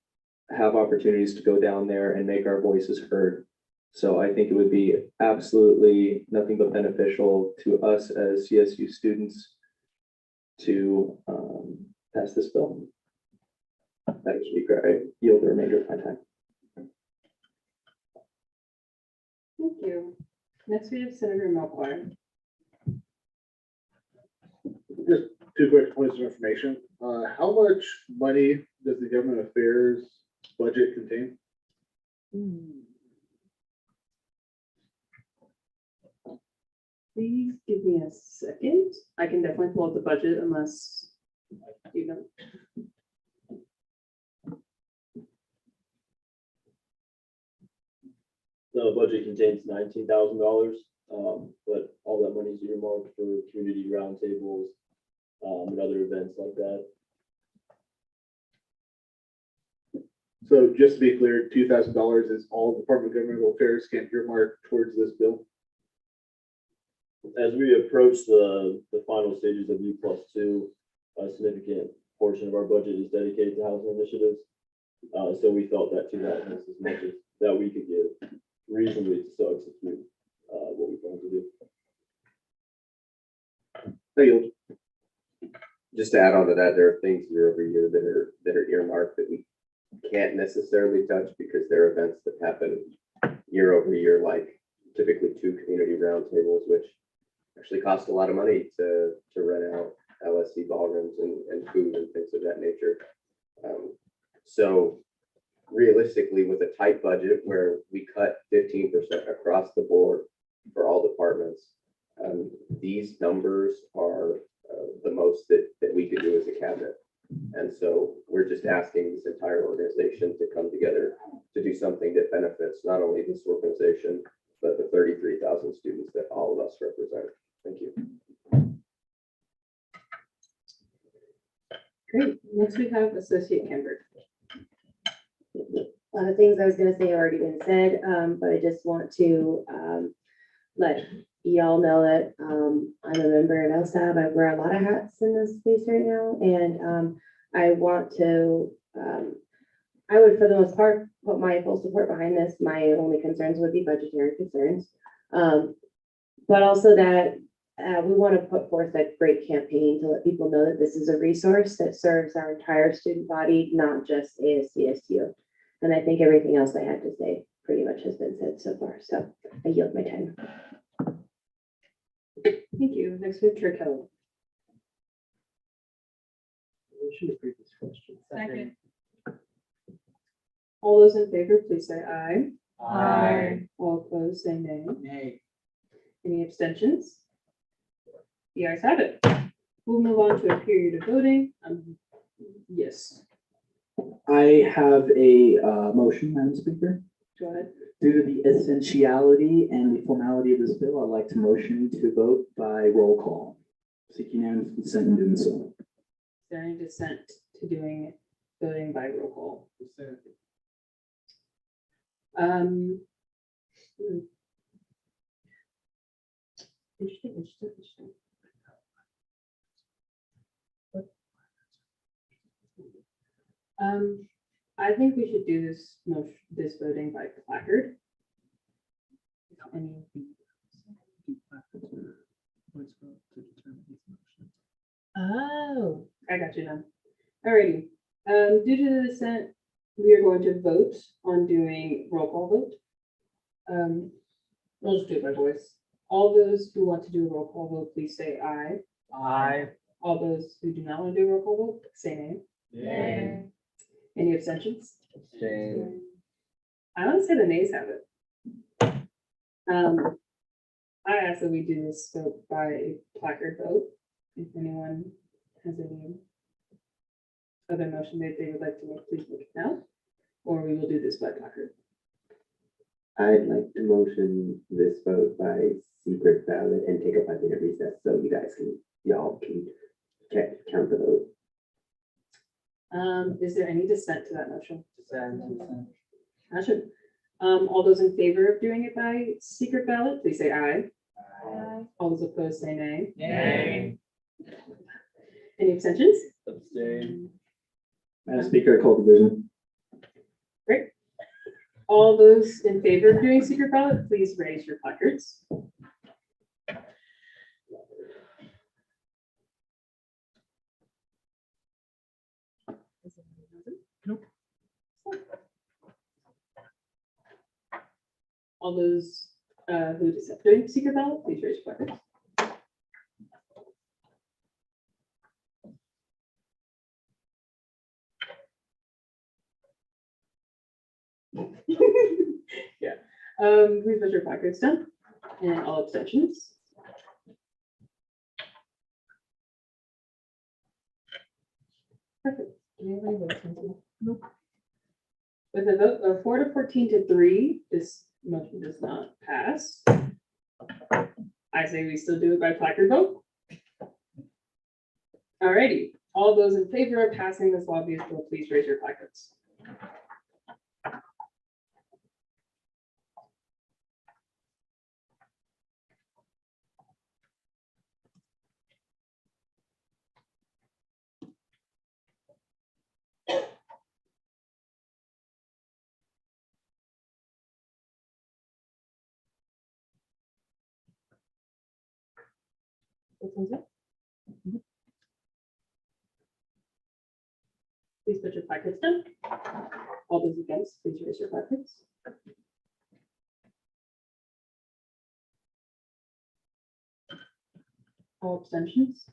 Speaker 22: have opportunities to go down there and make our voices heard. So I think it would be absolutely nothing but beneficial to us as CSU students to pass this bill. That should be great. I yield the remainder of my time.
Speaker 5: Thank you. Next, we have Senator Melchior.
Speaker 9: Just two quick points of information. How much money does the government affairs budget contain?
Speaker 5: Please give me a second. I can definitely pull up the budget unless you don't.
Speaker 13: The budget contains $19,000, but all that money is earmarked for community roundtables and other events like that.
Speaker 9: So just to be clear, $2,000 is all Department of Governmental Affairs can earmark towards this bill.
Speaker 13: As we approach the final stages of U+2, a significant portion of our budget is dedicated to housing initiatives. So we felt that 2,000 is as much as that we could give reasonably to still execute what we plan to do.
Speaker 23: Just to add on to that, there are things year over year that are earmarked that we can't necessarily touch because there are events that happen year over year, like typically 2 community roundtables, which actually cost a lot of money to rent out LSC ballrooms and food and things of that nature. So realistically, with a tight budget where we cut 15% across the board for all departments, these numbers are the most that we could do as a cabinet. And so we're just asking this entire organization to come together to do something that benefits not only this organization, but the 33,000 students that all of us represent. Thank you.
Speaker 5: Great. Next, we have Associate Camber.
Speaker 7: A lot of things I was gonna say have already been said, but I just want to let y'all know that I'm a member in LSAB. I wear a lot of hats in this space right now, and I want to, I would for the most part put my full support behind this. My only concerns would be budgetary concerns, but also that we want to put forth a great campaign to let people know that this is a resource that serves our entire student body, not just ASCSU. And I think everything else I had to say pretty much has been said so far. So I yield my time.
Speaker 5: Thank you. Next, we have Chair Kettle. Second. All those in favor, please say aye.
Speaker 6: Aye.
Speaker 5: All opposed, say nay.
Speaker 6: Nay.
Speaker 5: Any abstentions? The ayes have it. We'll move on to a period of voting. Yes,
Speaker 3: I have a motion, Madam Speaker.
Speaker 5: go ahead.
Speaker 3: Due to the essentiality and the formality of this bill, I'd like to motion to vote by roll call. Seek unanimous consent in doing so.
Speaker 5: Is there any dissent to doing voting by roll call? Interesting. I think we should do this voting by placard. Oh, I got you now. Alrighty. Due to the dissent, we are going to vote on doing roll call vote. We'll just do it by voice. All those who want to do a roll call vote, please say aye.
Speaker 6: Aye.
Speaker 5: All those who do not want to do a roll call vote, say nay.
Speaker 6: Nay.
Speaker 5: Any abstentions?
Speaker 6: Abstain.
Speaker 5: I want to say the nays have it. I ask that we do this vote by a placard vote. If anyone has any other motion that they would like to make, please make it now, or we will do this by placard.
Speaker 19: I'd like to motion this vote by secret ballot and take a 5-minute recess so y'all can count the vote.
Speaker 5: Is there any dissent to that motion? Gotcha. All those in favor of doing it by secret ballot, please say aye.
Speaker 6: Aye.
Speaker 5: All those opposed say nay.
Speaker 6: Nay.
Speaker 5: Any abstentions?
Speaker 6: Abstain.
Speaker 3: Madam Speaker, I call the division.
Speaker 5: Great. All those in favor of doing secret ballot, please raise your placards. All those who dissent doing secret ballot, please raise your placards. Yeah. Please put your placards down and all abstentions. Perfect. Do you have any votes, Lindsay? Nope. With a vote of 4 to 14 to 3, this motion does not pass. I say we still do it by placard vote. Alrighty, all those in favor of passing this lobbyist bill, please raise your placards. Which one's it? Please put your placards down. All those against, please raise your placards. All abstentions.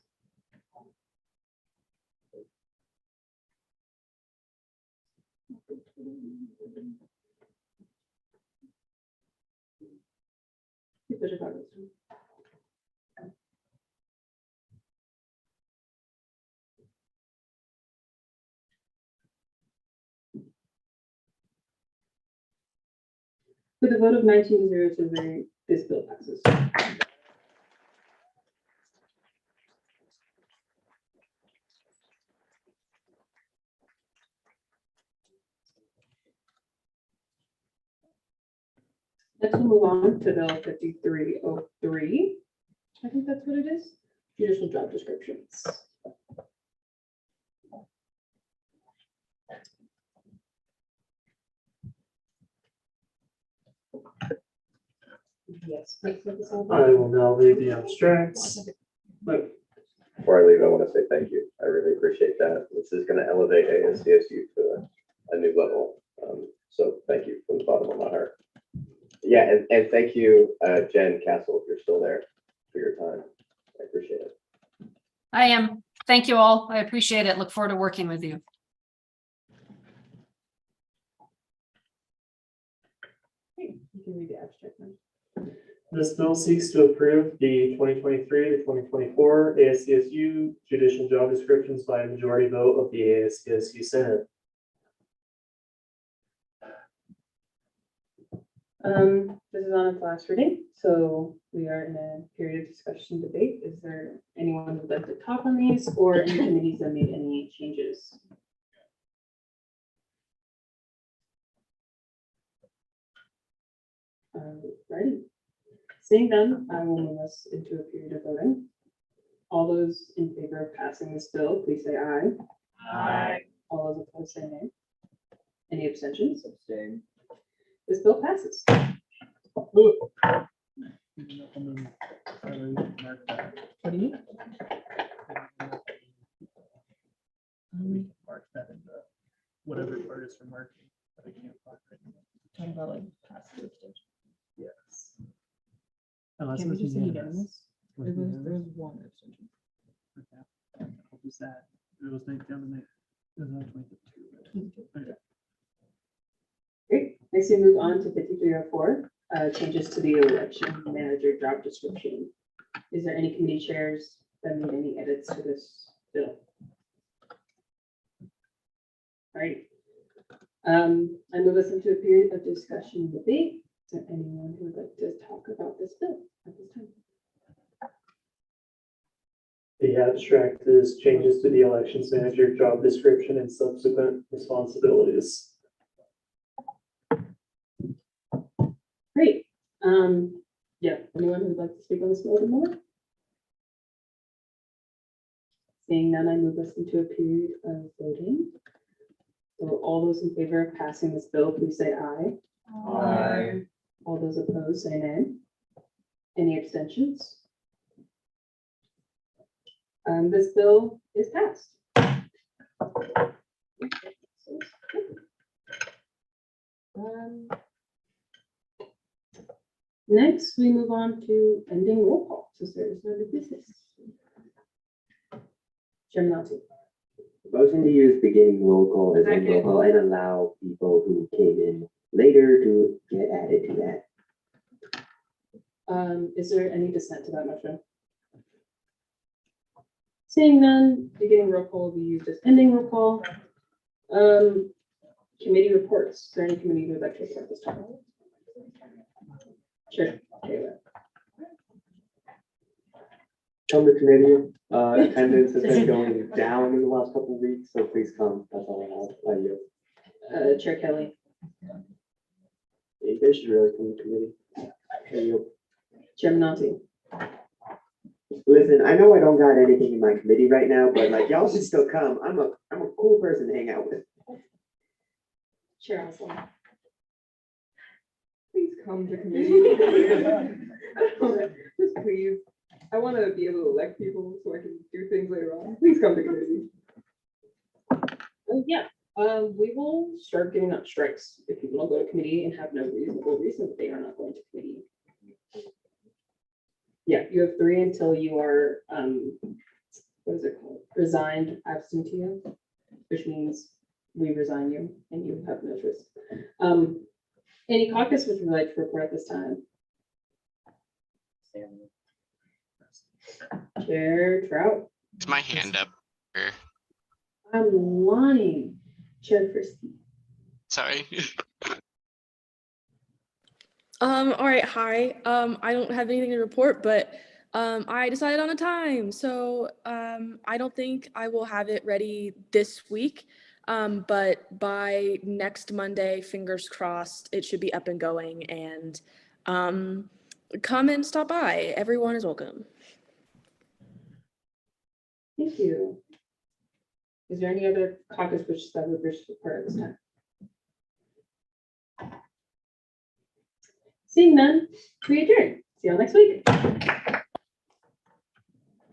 Speaker 5: Please put your placards down. With a vote of 19 to 0 to 3, this bill passes. Next, we'll move on to Bill 5303. I think that's what it is. Judicial job descriptions. Yes.
Speaker 1: I will now read the abstracts.
Speaker 23: Before I leave, I want to say thank you. I really appreciate that. This is going to elevate ASCSU to a new level. So thank you from the bottom of my heart. Yeah, and thank you, Jen Castle, if you're still there, for your time. I appreciate it.
Speaker 11: I am. Thank you all. I appreciate it. Look forward to working with you.
Speaker 5: You can read the abstract now.
Speaker 1: This bill seeks to approve the 2023 to 2024 ASCSU judicial job descriptions by a majority vote of the ASCSU Senate.
Speaker 5: This is on its last reading, so we are in a period of discussion and debate. Is there anyone who'd like to talk on these or any committees that made any changes? Ready? Seeing none, I will move us into a period of voting. All those in favor of passing this bill, please say aye.
Speaker 6: Aye.
Speaker 5: All those opposed say nay. Any abstentions?
Speaker 6: Abstain.
Speaker 5: This bill passes. What do you mean?
Speaker 1: Mark that in the whatever part is for marking, but I can't mark right now.
Speaker 5: Talking about like passive abstention.
Speaker 1: Yes. Unless
Speaker 5: Can
Speaker 1: it
Speaker 5: we
Speaker 1: was
Speaker 5: just say
Speaker 1: unanimous.
Speaker 5: unanimous? There's one abstention.
Speaker 1: Okay.
Speaker 6: was that? It was down in there. It was on 22. Okay.
Speaker 5: Great. Next we move on to 5304, changes to the election manager job description. Is there any committee chairs that made any edits to this bill? All right. I move us into a period of discussion and debate. Is there anyone who would like to talk about this bill at this time?
Speaker 1: The abstract is changes to the elections manager job description and subsequent responsibilities.
Speaker 5: Great. Yeah, anyone who'd like to speak on this bill more? Seeing none, I move us into a period of voting. So all those in favor of passing this bill, please say aye.
Speaker 6: Aye.
Speaker 5: All those opposed, say nay. Any abstentions? This bill is passed. Next, we move on to ending roll call, since there is no new business. Chairman Nati.
Speaker 19: Motion to use beginning roll call as end roll call and allow people who came in later to get added to that.
Speaker 5: Is there any dissent to that motion? Seeing none, beginning roll call will be used as ending roll call. Committee reports. Is there any committee who would like to report this time? Sure. Taylor.
Speaker 19: Come to committee, attendance has been going down in the last couple of weeks, so please come. That's all I have.
Speaker 5: Chair Kelly.
Speaker 19: You guys should really come to committee.
Speaker 5: Chairman Nati.
Speaker 19: Listen, I know I don't got anything in my committee right now, but like y'all should still come. I'm a cool person to hang out with.
Speaker 5: Chair Osborne. Please come to committee. Just please. I want to be able to elect people so I can do things later on. Please come to committee. Yeah, we will start giving out strikes if people don't go to committee and have no reasonable reason that they are not going to committee. Yeah, you have 3 until you are, what is it called? Resigned absentia, which means we resign you and you have no choice. Any caucus would you like to report at this time? Chair Trout.
Speaker 17: Is my hand up? Or-
Speaker 5: I'm lying. Chair Frisky.
Speaker 17: Sorry.
Speaker 20: All right, hi. I don't have anything to report, but I decided on a time. So I don't think I will have it ready this week. But by next Monday, fingers crossed, it should be up and going, and come and stop by. Everyone is welcome.
Speaker 5: Thank you. Is there any other caucus wishes that would wish to report at this time? Seeing none, we adjourn. See y'all next week.